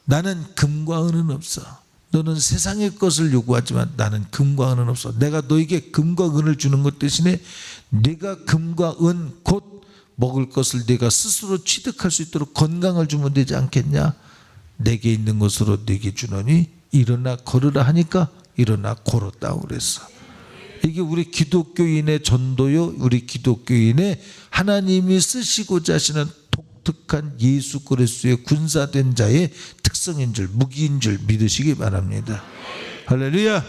나는 금과 은은 없어. 너는 세상의 것을 요구하지만 나는 금과 은은 없어. 내가 너에게 금과 은을 주는 것 대신에 네가 금과 은 곧 먹을 것을 네가 스스로 취득할 수 있도록 건강을 주면 되지 않겠냐? 내게 있는 것으로 네게 주노니 일어나 걸으라 하니까 일어나 걸었다고 그랬어. 이게 우리 기독교인의 전도요. 우리 기독교인의 하나님이 쓰시고자 하시는 독특한 예수 그리스도의 군사된 자의 특성인 줄, 무기인 줄 믿으시기 바랍니다. 할렐루야.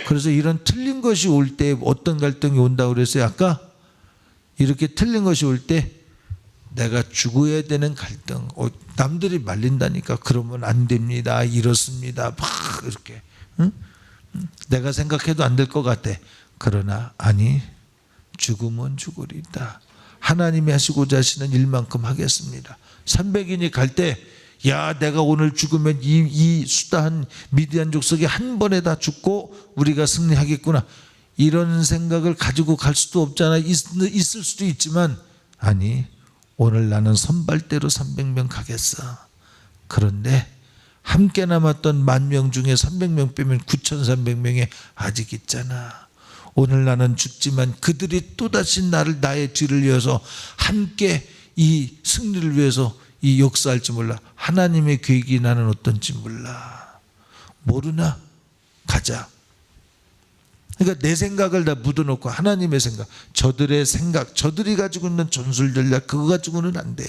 그래서 이런 틀린 것이 올 때 어떤 갈등이 온다고 그랬어요? 아까 이렇게 틀린 것이 올 때 내가 죽어야 되는 갈등, 남들이 말린다니까 그러면 안 됩니다, 이렇습니다, 막 이렇게, 응? 내가 생각해도 안 될 것 같아. 그러나 아니, 죽으면 죽으리다. 하나님이 하시고자 하시는 일만큼 하겠습니다. 300인이 갈 때, 야, 내가 오늘 죽으면 이 수다한 미디안 족속이 한 번에 다 죽고 우리가 승리하겠구나, 이런 생각을 가지고 갈 수도 없잖아. 있을 수도 있지만, 아니, 오늘 나는 선발대로 300명 가겠어. 그런데 함께 남았던 10,000명 중에 300명 빼면 9,300명이 아직 있잖아. 오늘 나는 죽지만 그들이 또다시 나의 뒤를 이어서 함께 이 승리를 위해서 이 역사할지 몰라. 하나님의 계획이 나는 어떤지 몰라. 모르나? 가자. 그러니까 내 생각을 다 묻어놓고 하나님의 생각, 저들의 생각, 저들이 가지고 있는 전술 전략, 그거 가지고는 안 돼.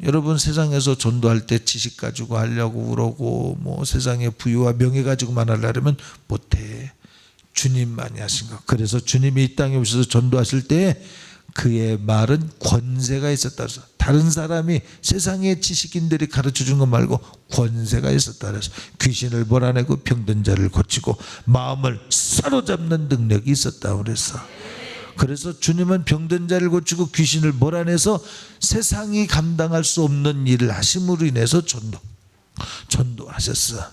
여러분, 세상에서 전도할 때 지식 가지고 하려고 그러고 뭐 세상의 부유와 명예 가지고만 하려면 못해. 주님만이 하신 것. 그래서 주님이 이 땅에 오셔서 전도하실 때 그의 말은 권세가 있었다. 다른 사람이 세상의 지식인들이 가르쳐준 것 말고 권세가 있었다. 그래서 귀신을 몰아내고 병든 자를 고치고 마음을 사로잡는 능력이 있었다. 그래서 주님은 병든 자를 고치고 귀신을 몰아내서 세상이 감당할 수 없는 일을 하심으로 인해서 전도하셨어.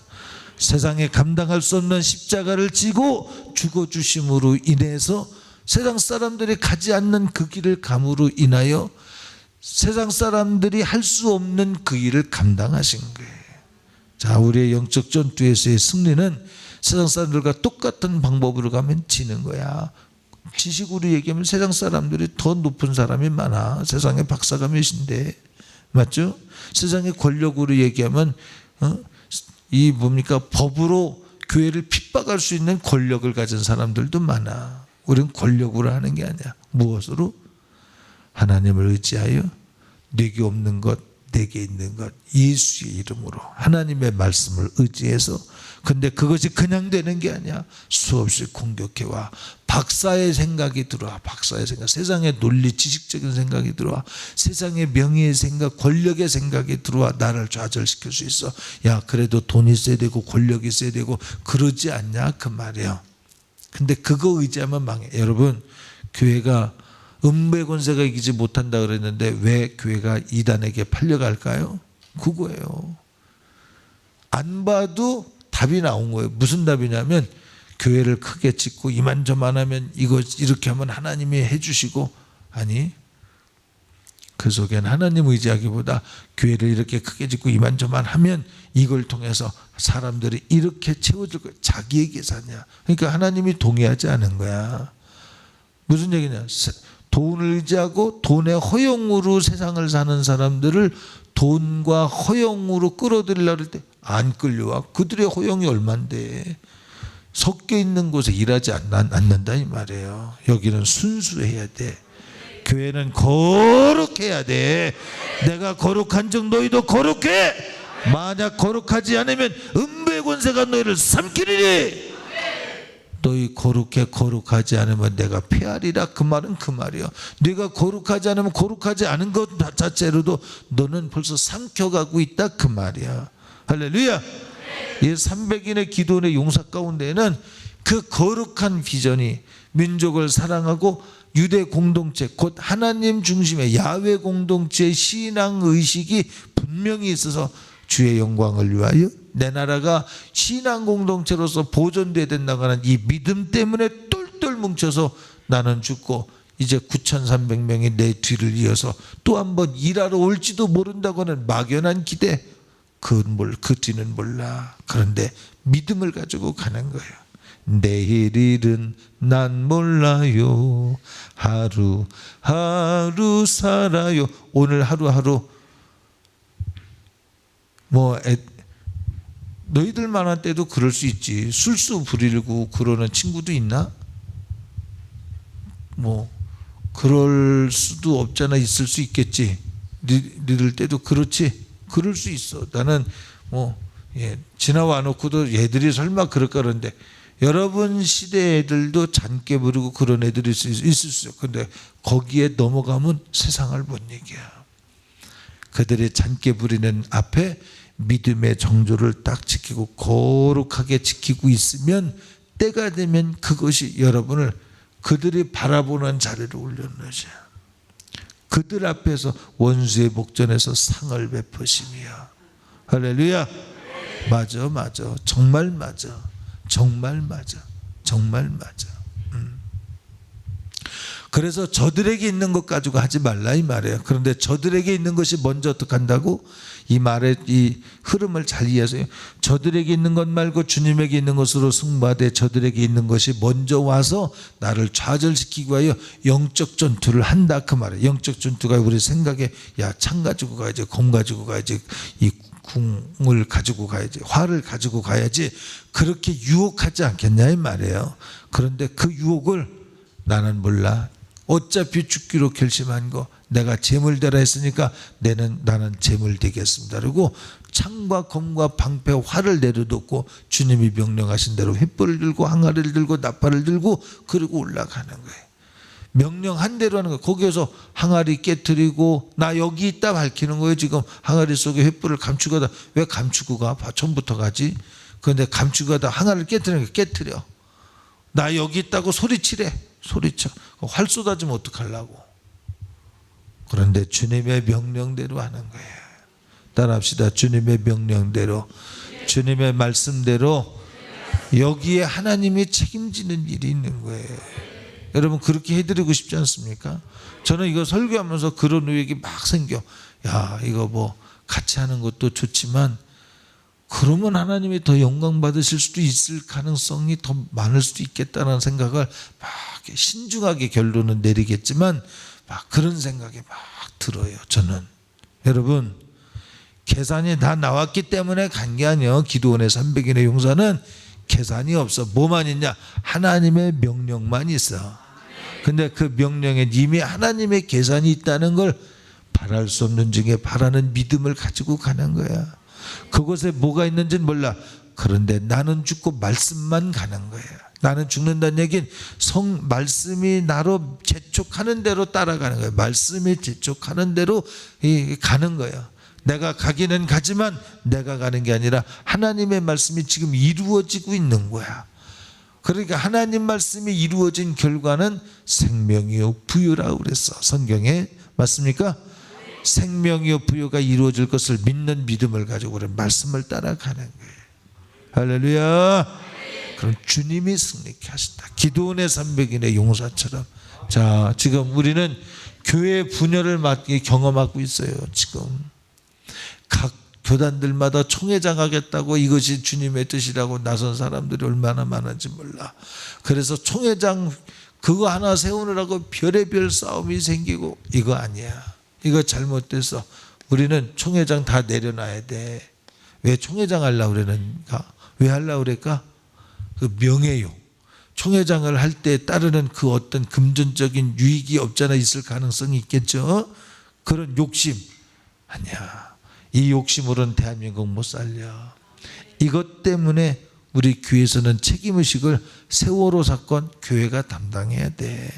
세상에 감당할 수 없는 십자가를 지고 죽어주심으로 인해서 세상 사람들이 가지 않는 그 길을 감으로 인하여 세상 사람들이 할 수 없는 그 일을 감당하신 거예요. 자, 우리의 영적 전투에서의 승리는 세상 사람들과 똑같은 방법으로 가면 지는 거야. 지식으로 얘기하면 세상 사람들이 더 높은 사람이 많아. 세상에 박사가 몇인데, 맞죠? 세상의 권력으로 얘기하면 이 뭡니까? 법으로 교회를 핍박할 수 있는 권력을 가진 사람들도 많아. 우리는 권력으로 하는 게 아니야. 무엇으로? 하나님을 의지하여 네게 없는 것, 내게 있는 것, 예수의 이름으로 하나님의 말씀을 의지해서. 근데 그것이 그냥 되는 게 아니야. 수없이 공격해와 박사의 생각이 들어와. 박사의 생각, 세상의 논리 지식적인 생각이 들어와. 세상의 명예의 생각, 권력의 생각이 들어와 나를 좌절시킬 수 있어. 야, 그래도 돈이 있어야 되고 권력이 있어야 되고 그러지 않냐, 그 말이에요. 근데 그거 의지하면 망해. 여러분, 교회가 음부의 권세가 이기지 못한다 그랬는데 왜 교회가 이단에게 팔려갈까요? 그거예요. 안 봐도 답이 나온 거예요. 무슨 답이냐면 교회를 크게 짓고 이만저만 하면 이거 이렇게 하면 하나님이 해주시고, 아니, 그 속엔 하나님 의지하기보다 교회를 이렇게 크게 짓고 이만저만 하면 이걸 통해서 사람들이 이렇게 채워줄 거야. 자기의 계산이야. 그러니까 하나님이 동의하지 않은 거야. 무슨 얘기냐? 돈을 의지하고 돈의 허용으로 세상을 사는 사람들을 돈과 허용으로 끌어들이려고 할 때 안 끌려와. 그들의 허용이 얼만데. 섞여 있는 곳에 일하지 않는다 이 말이에요. 여기는 순수해야 돼. 교회는 거룩해야 돼. 내가 거룩한 적 너희도 거룩해. 만약 거룩하지 않으면 음부의 권세가 너희를 삼키리니. 너희 거룩하지 않으면 내가 패하리라. 그 말은 그 말이요. 네가 거룩하지 않으면 거룩하지 않은 것 자체로도 너는 벌써 삼켜가고 있다, 그 말이야. 할렐루야. 이 300인의 기도원의 용사 가운데에는 그 거룩한 비전이 민족을 사랑하고 유대 공동체, 곧 하나님 중심의 야훼 공동체의 신앙의식이 분명히 있어서 주의 영광을 위하여 내 나라가 신앙 공동체로서 보존돼야 된다고 하는 이 믿음 때문에 똘똘 뭉쳐서 나는 죽고 이제 9,300명이 내 뒤를 이어서 또 한 번 일하러 올지도 모른다고 하는 막연한 기대, 그 뒤는 몰라. 그런데 믿음을 가지고 가는 거예요. 내일 일은 난 몰라요. 하루하루 살아요. 오늘 하루하루 너희들만 한 때도 그럴 수 있지. 술수 부리고 그러는 친구도 있나? 그럴 수도 없잖아. 있을 수 있겠지. 니들 때도 그렇지. 그럴 수 있어. 나는 지나와 놓고도 얘들이 설마 그럴까 그러는데 여러분 시대 애들도 잔깨 부리고 그런 애들이 있을 수 있어요. 근데 거기에 넘어가면 세상을 못 얘기야. 그들의 잔깨 부리는 앞에 믿음의 정조를 딱 지키고 거룩하게 지키고 있으면 때가 되면 그것이 여러분을 그들이 바라보는 자리로 올려놓으셔. 그들 앞에서 원수의 목전에서 상을 베푸심이야. 할렐루야. 맞아, 맞아. 정말 맞아. 정말 맞아. 정말 맞아. 그래서 저들에게 있는 것 가지고 하지 말라 이 말이에요. 그런데 저들에게 있는 것이 먼저 어떻게 한다고? 이 말의 이 흐름을 잘 이해하세요. 저들에게 있는 것 말고 주님에게 있는 것으로 승부하되 저들에게 있는 것이 먼저 와서 나를 좌절시키기 위하여 영적 전투를 한다 그 말이에요. 영적 전투가 우리 생각에 야, 창 가지고 가야지, 검 가지고 가야지, 이 궁을 가지고 가야지, 활을 가지고 가야지, 그렇게 유혹하지 않겠냐 이 말이에요. 그런데 그 유혹을 나는 몰라. 어차피 죽기로 결심한 거 내가 재물 되라 했으니까 나는 재물 되겠습니다. 그리고 창과 검과 방패 활을 내려놓고 주님이 명령하신 대로 횃불을 들고 항아리를 들고 나팔을 들고 그리고 올라가는 거예요. 명령한 대로 하는 거예요. 거기에서 항아리 깨트리고 나 여기 있다 밝히는 거예요. 지금 항아리 속에 횃불을 감추고 가다. 왜 감추고 가? 처음부터 가지. 그런데 감추고 가다 항아리를 깨트리는 거예요. 깨트려. 나 여기 있다고 소리치래. 소리쳐. 활 쏟아지면 어떡하려고. 그런데 주님의 명령대로 하는 거예요. 따라합시다. 주님의 명령대로, 주님의 말씀대로 여기에 하나님이 책임지는 일이 있는 거예요. 여러분 그렇게 해드리고 싶지 않습니까? 저는 이거 설교하면서 그런 의욕이 막 생겨. 야, 이거 뭐 같이 하는 것도 좋지만 그러면 하나님이 더 영광 받으실 수도 있을 가능성이 더 많을 수도 있겠다는 생각을 막 신중하게 결론은 내리겠지만 막 그런 생각이 막 들어요. 저는 여러분 계산이 다 나왔기 때문에 간 게 아니에요. 기드온의 300인의 용사는 계산이 없어. 뭐만 있냐? 하나님의 명령만 있어. 근데 그 명령에 이미 하나님의 계산이 있다는 걸 바랄 수 없는 중에 바라는 믿음을 가지고 가는 거야. 그곳에 뭐가 있는지는 몰라. 그런데 나는 죽고 말씀만 가는 거예요. 나는 죽는다는 얘기는 말씀이 나로 재촉하는 대로 따라가는 거예요. 말씀이 재촉하는 대로 가는 거예요. 내가 가기는 가지만 내가 가는 게 아니라 하나님의 말씀이 지금 이루어지고 있는 거야. 그러니까 하나님 말씀이 이루어진 결과는 생명이요 부유라고 그랬어. 성경에 맞습니까? 생명이요 부유가 이루어질 것을 믿는 믿음을 가지고 그래 말씀을 따라가는 거예요. 할렐루야. 그럼 주님이 승리케 하신다. 기드온의 300인의 용사처럼. 자, 지금 우리는 교회 분열을 경험하고 있어요. 지금 각 교단들마다 총회장 하겠다고 이것이 주님의 뜻이라고 나선 사람들이 얼마나 많은지 몰라. 그래서 총회장 그거 하나 세우느라고 별의별 싸움이 생기고 이거 아니야. 이거 잘못돼서 우리는 총회장 다 내려놔야 돼. 왜 총회장 하려고 그러는가? 왜 하려고 그럴까? 그 명예욕. 총회장을 할 때 따르는 그 어떤 금전적인 유익이 없잖아. 있을 가능성이 있겠죠. 그런 욕심 아니야. 이 욕심으로는 대한민국 못 살려. 이것 때문에 우리 교회에서는 책임의식을 세월호 사건 교회가 담당해야 돼.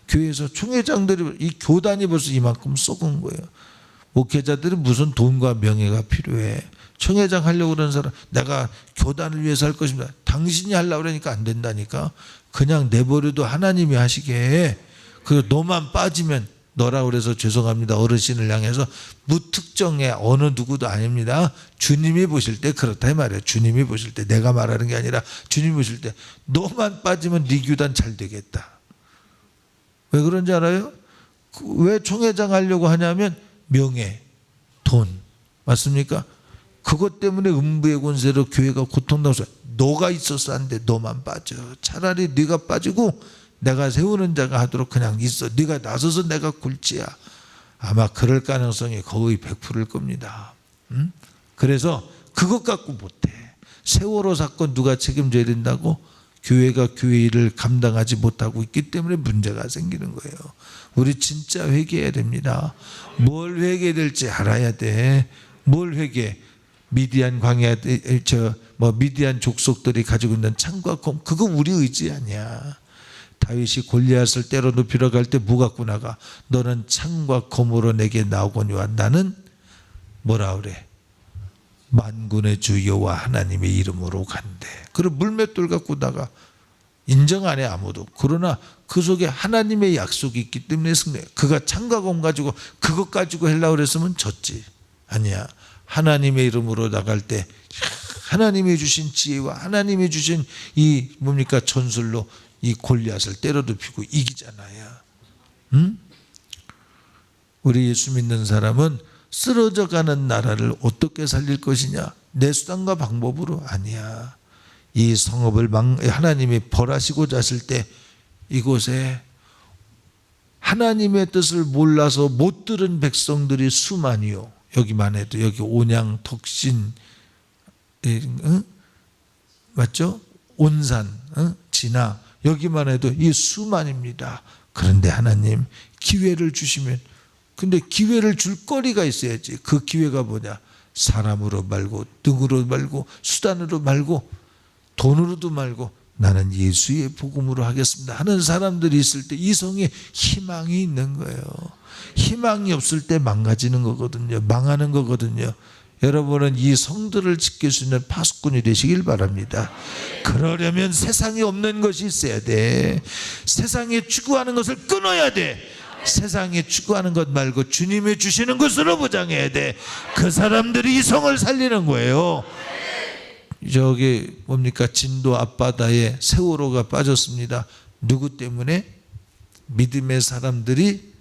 교회에서 총회장들이 이 교단이 벌써 이만큼 썩은 거예요. 목회자들은 무슨 돈과 명예가 필요해. 총회장 하려고 그러는 사람 내가 교단을 위해서 할 것입니다. 당신이 하려고 그러니까 안 된다니까. 그냥 내버려도 하나님이 하시게 해. 그리고 너만 빠지면 너라 그래서 죄송합니다. 어르신을 향해서 무특정의 어느 누구도 아닙니다. 주님이 보실 때 그렇다 이 말이에요. 주님이 보실 때 내가 말하는 게 아니라 주님이 보실 때 너만 빠지면 네 교단 잘 되겠다. 왜 그런지 알아요? 왜 총회장 하려고 하냐면 명예, 돈 맞습니까? 그것 때문에 음부의 권세로 교회가 고통당해서 너가 있어서 안 돼. 너만 빠져. 차라리 네가 빠지고 내가 세우는 자가 하도록 그냥 있어. 네가 나서서 내가 굴지야. 아마 그럴 가능성이 거의 100%일 겁니다. 그래서 그것 갖고 못해. 세월호 사건 누가 책임져야 된다고? 교회가 교회 일을 감당하지 못하고 있기 때문에 문제가 생기는 거예요. 우리 진짜 회개해야 됩니다. 뭘 회개해야 될지 알아야 돼. 뭘 회개해? 미디안 광야 미디안 족속들이 가지고 있는 창과 검, 그거 우리 의지 아니야. 다윗이 골리앗을 때려 눕히러 갈 때 뭐 갖고 나가? 너는 창과 검으로 내게 나오거니와 나는 뭐라 그래? 만군의 주 여호와 하나님의 이름으로 간대. 그럼 물맷돌 갖고 나가. 인정 안 해 아무도. 그러나 그 속에 하나님의 약속이 있기 때문에 승리해. 그가 창과 검 가지고 그것 가지고 하려고 그랬으면 졌지. 아니야. 하나님의 이름으로 나갈 때 하나님이 주신 지혜와 하나님이 주신 이 뭡니까 전술로 이 골리앗을 때려 눕히고 이기잖아요. 응? 우리 예수 믿는 사람은 쓰러져가는 나라를 어떻게 살릴 것이냐? 내 수단과 방법으로 아니야. 이 성읍을 하나님이 벌하시고자 하실 때 이곳에 하나님의 뜻을 몰라서 못 들은 백성들이 수만이요. 여기만 해도 여기 온양, 덕신, 맞죠? 온산, 진화 여기만 해도 이 수만입니다. 그런데 하나님 기회를 주시면, 근데 기회를 줄 거리가 있어야지. 그 기회가 뭐냐? 사람으로 말고 등으로 말고 수단으로 말고 돈으로도 말고 나는 예수의 복음으로 하겠습니다 하는 사람들이 있을 때 이 성에 희망이 있는 거예요. 희망이 없을 때 망가지는 거거든요. 망하는 거거든요. 여러분은 이 성들을 지킬 수 있는 파수꾼이 되시길 바랍니다. 그러려면 세상에 없는 것이 있어야 돼. 세상에 추구하는 것을 끊어야 돼. 세상에 추구하는 것 말고 주님이 주시는 것으로 보장해야 돼. 그 사람들이 이 성을 살리는 거예요. 저기 뭡니까? 진도 앞바다에 세월호가 빠졌습니다. 누구 때문에? 믿음의 사람들이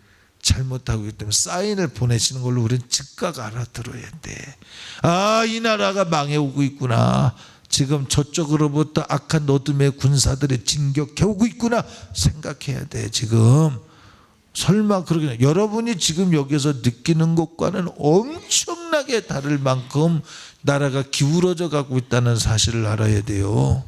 잘못하고 있기 때문에 사인을 보내시는 걸로 우리는 즉각 알아들어야 돼. 아, 이 나라가 망해오고 있구나. 지금 저쪽으로부터 악한 어둠의 군사들이 진격해오고 있구나 생각해야 돼. 지금 설마 그러겠냐? 여러분이 지금 여기서 느끼는 것과는 엄청나게 다를 만큼 나라가 기울어져 가고 있다는 사실을 알아야 돼요.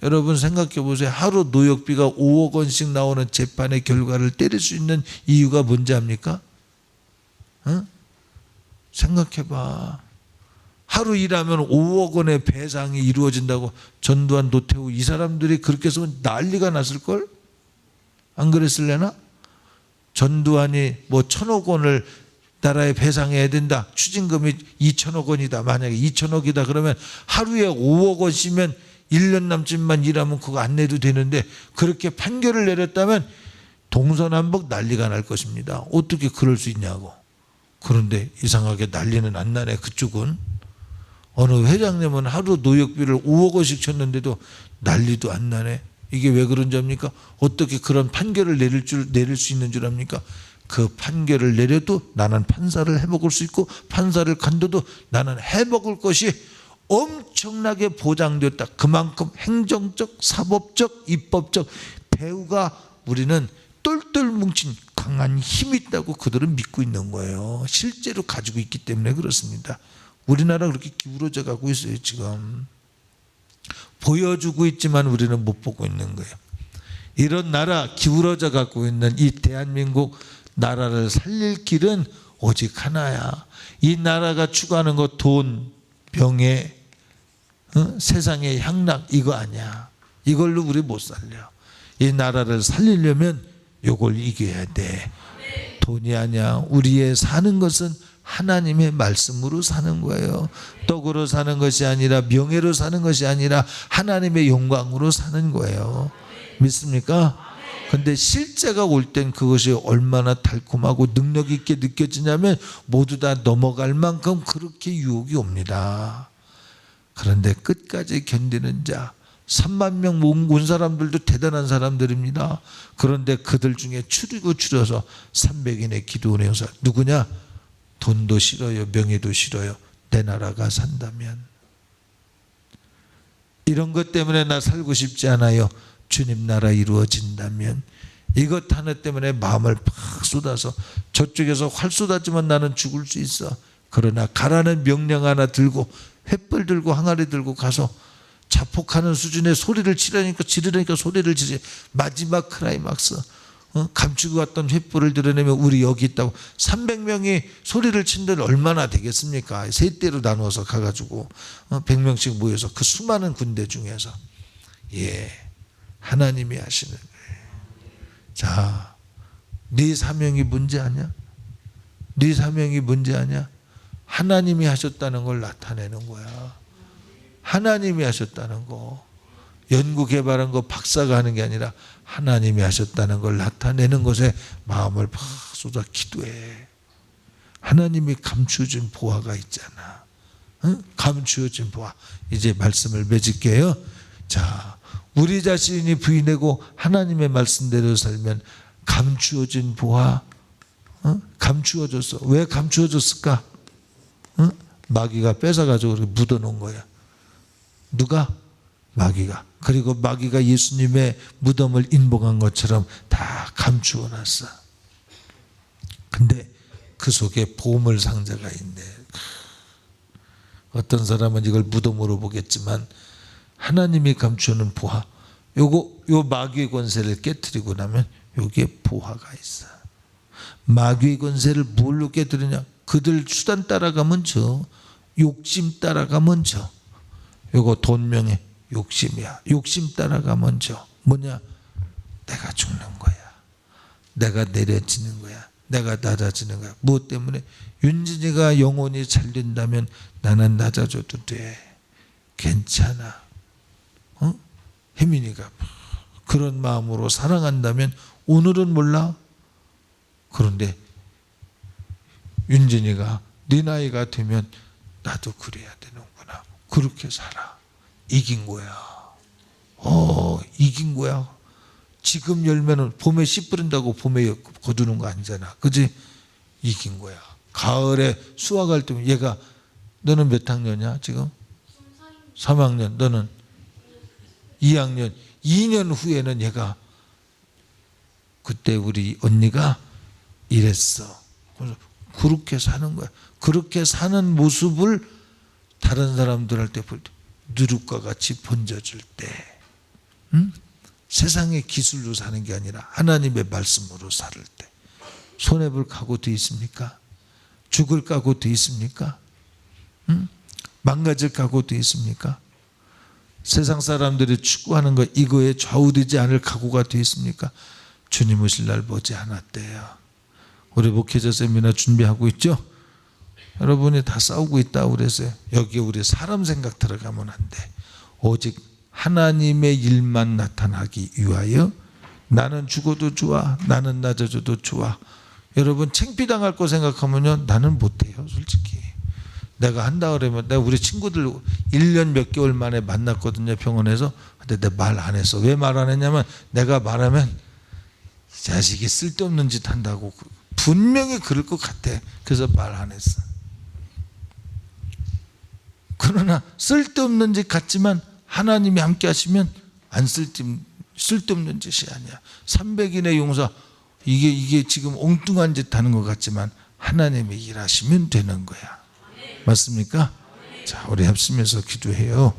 여러분 생각해 보세요. 하루 노역비가 5억 원씩 나오는 재판의 결과를 때릴 수 있는 이유가 뭔지 압니까? 생각해 봐. 하루 일하면 5억 원의 배상이 이루어진다고. 전두환, 노태우 이 사람들이 그렇게 해서 난리가 났을걸? 안 그랬을래나? 전두환이 뭐 1,000억 원을 나라에 배상해야 된다. 추징금이 2,000억 원이다. 만약에 2,000억이다 그러면 하루에 5억 원씩이면 1년 남짓만 일하면 그거 안 내도 되는데 그렇게 판결을 내렸다면 동서남북 난리가 날 것입니다. 어떻게 그럴 수 있냐고. 그런데 이상하게 난리는 안 나네. 그쪽은 어느 회장님은 하루 노역비를 5억 원씩 쳤는데도 난리도 안 나네. 이게 왜 그런지 압니까? 어떻게 그런 판결을 내릴 수 있는 줄 압니까? 그 판결을 내려도 나는 판사를 해먹을 수 있고 판사를 간둬도 나는 해먹을 것이 엄청나게 보장되었다. 그만큼 행정적, 사법적, 입법적 배후가 우리는 똘똘 뭉친 강한 힘이 있다고 그들은 믿고 있는 거예요. 실제로 가지고 있기 때문에 그렇습니다. 우리나라 그렇게 기울어져 가고 있어요. 지금 보여주고 있지만 우리는 못 보고 있는 거예요. 이런 나라 기울어져 가고 있는 이 대한민국 나라를 살릴 길은 오직 하나야. 이 나라가 추구하는 것 돈, 명예, 세상의 향락 이거 아니야. 이걸로 우리 못 살려. 이 나라를 살리려면 이걸 이겨야 돼. 돈이 아니야. 우리의 사는 것은 하나님의 말씀으로 사는 거예요. 떡으로 사는 것이 아니라 명예로 사는 것이 아니라 하나님의 영광으로 사는 거예요. 믿습니까? 근데 실제가 올 땐 그것이 얼마나 달콤하고 능력 있게 느껴지냐면 모두 다 넘어갈 만큼 그렇게 유혹이 옵니다. 그런데 끝까지 견디는 자 3만 명 온 사람들도 대단한 사람들입니다. 그런데 그들 중에 추려서 300인의 기도원의 형사 누구냐? 돈도 싫어요. 명예도 싫어요. 내 나라가 산다면. 이런 것 때문에 나 살고 싶지 않아요. 주님 나라 이루어진다면. 이것 하나 때문에 마음을 팍 쏟아서 저쪽에서 활 쏟았지만 나는 죽을 수 있어. 그러나 가라는 명령 하나 들고 횃불 들고 항아리 들고 가서 자폭하는 수준의 소리를 지르니까 소리를 지르지. 마지막 크라이막스 감추고 갔던 횃불을 드러내면 우리 여기 있다고 300명이 소리를 친들 얼마나 되겠습니까? 세 대로 나누어서 가가지고 100명씩 모여서 그 수많은 군대 중에서 하나님이 하시는 거예요. 자, 네 사명이 문제 아니야? 네 사명이 문제 아니야? 하나님이 하셨다는 걸 나타내는 거야. 하나님이 하셨다는 거. 연구 개발한 거 박사가 하는 게 아니라 하나님이 하셨다는 걸 나타내는 것에 마음을 팍 쏟아 기도해. 하나님이 감추어준 보화가 있잖아. 감추어준 보화. 이제 말씀을 맺을게요. 자, 우리 자신이 부인하고 하나님의 말씀대로 살면 감추어진 보화, 감추어졌어. 왜 감추어졌을까? 마귀가 뺏어가지고 묻어놓은 거야. 누가? 마귀가. 그리고 마귀가 예수님의 무덤을 인봉한 것처럼 다 감추어놨어. 근데 그 속에 보물 상자가 있네. 어떤 사람은 이걸 무덤으로 보겠지만 하나님이 감추는 보화, 요 마귀의 권세를 깨뜨리고 나면 여기에 보화가 있어. 마귀의 권세를 뭘로 깨뜨리냐? 그들 수단 따라가면 져. 욕심 따라가면 져. 요거 돈명의 욕심이야. 욕심 따라가면 져. 뭐냐? 내가 죽는 거야. 내가 내려지는 거야. 내가 낮아지는 거야. 무엇 때문에? 윤진이가 영혼이 살린다면 나는 낮아져도 돼. 괜찮아. 혜민이가 그런 마음으로 사랑한다면 오늘은 몰라. 그런데 윤진이가 네 나이가 되면 나도 그래야 되는구나. 그렇게 살아. 이긴 거야. 이긴 거야. 지금 열매는 봄에 씨 뿌린다고 봄에 거두는 거 아니잖아. 그지? 이긴 거야. 가을에 수학할 때면 얘가 너는 몇 학년이야 지금? 3학년. 너는 2학년. 2년 후에는 얘가 그때 우리 언니가 이랬어. 그래서 그렇게 사는 거야. 그렇게 사는 모습을 다른 사람들한테 볼 때 누룩과 같이 번져줄 때 세상의 기술로 사는 게 아니라 하나님의 말씀으로 살 때 손해볼 각오 돼 있습니까? 죽을 각오 돼 있습니까? 망가질 각오 돼 있습니까? 세상 사람들이 추구하는 것 이거에 좌우되지 않을 각오가 돼 있습니까? 주님 오실 날 보지 않았대요. 우리 목회자 세미나 준비하고 있죠? 여러분이 다 싸우고 있다고 그래서 여기에 우리 사람 생각 들어가면 안 돼. 오직 하나님의 일만 나타나기 위하여 나는 죽어도 좋아. 나는 낮아져도 좋아. 여러분 창피당할 거 생각하면요. 나는 못해요. 솔직히. 내가 한다 그러면 내가 우리 친구들 1년 몇 개월 만에 만났거든요. 병원에서. 근데 내가 말 안 했어. 왜 말 안 했냐면 내가 말하면 이 자식이 쓸데없는 짓 한다고 분명히 그럴 것 같아. 그래서 말 안 했어. 그러나 쓸데없는 짓 같지만 하나님이 함께 하시면 안 쓸데없는 짓이 아니야. 300인의 용사 이게 지금 엉뚱한 짓 하는 것 같지만 하나님이 일하시면 되는 거야. 맞습니까? 자, 우리 합심해서 기도해요.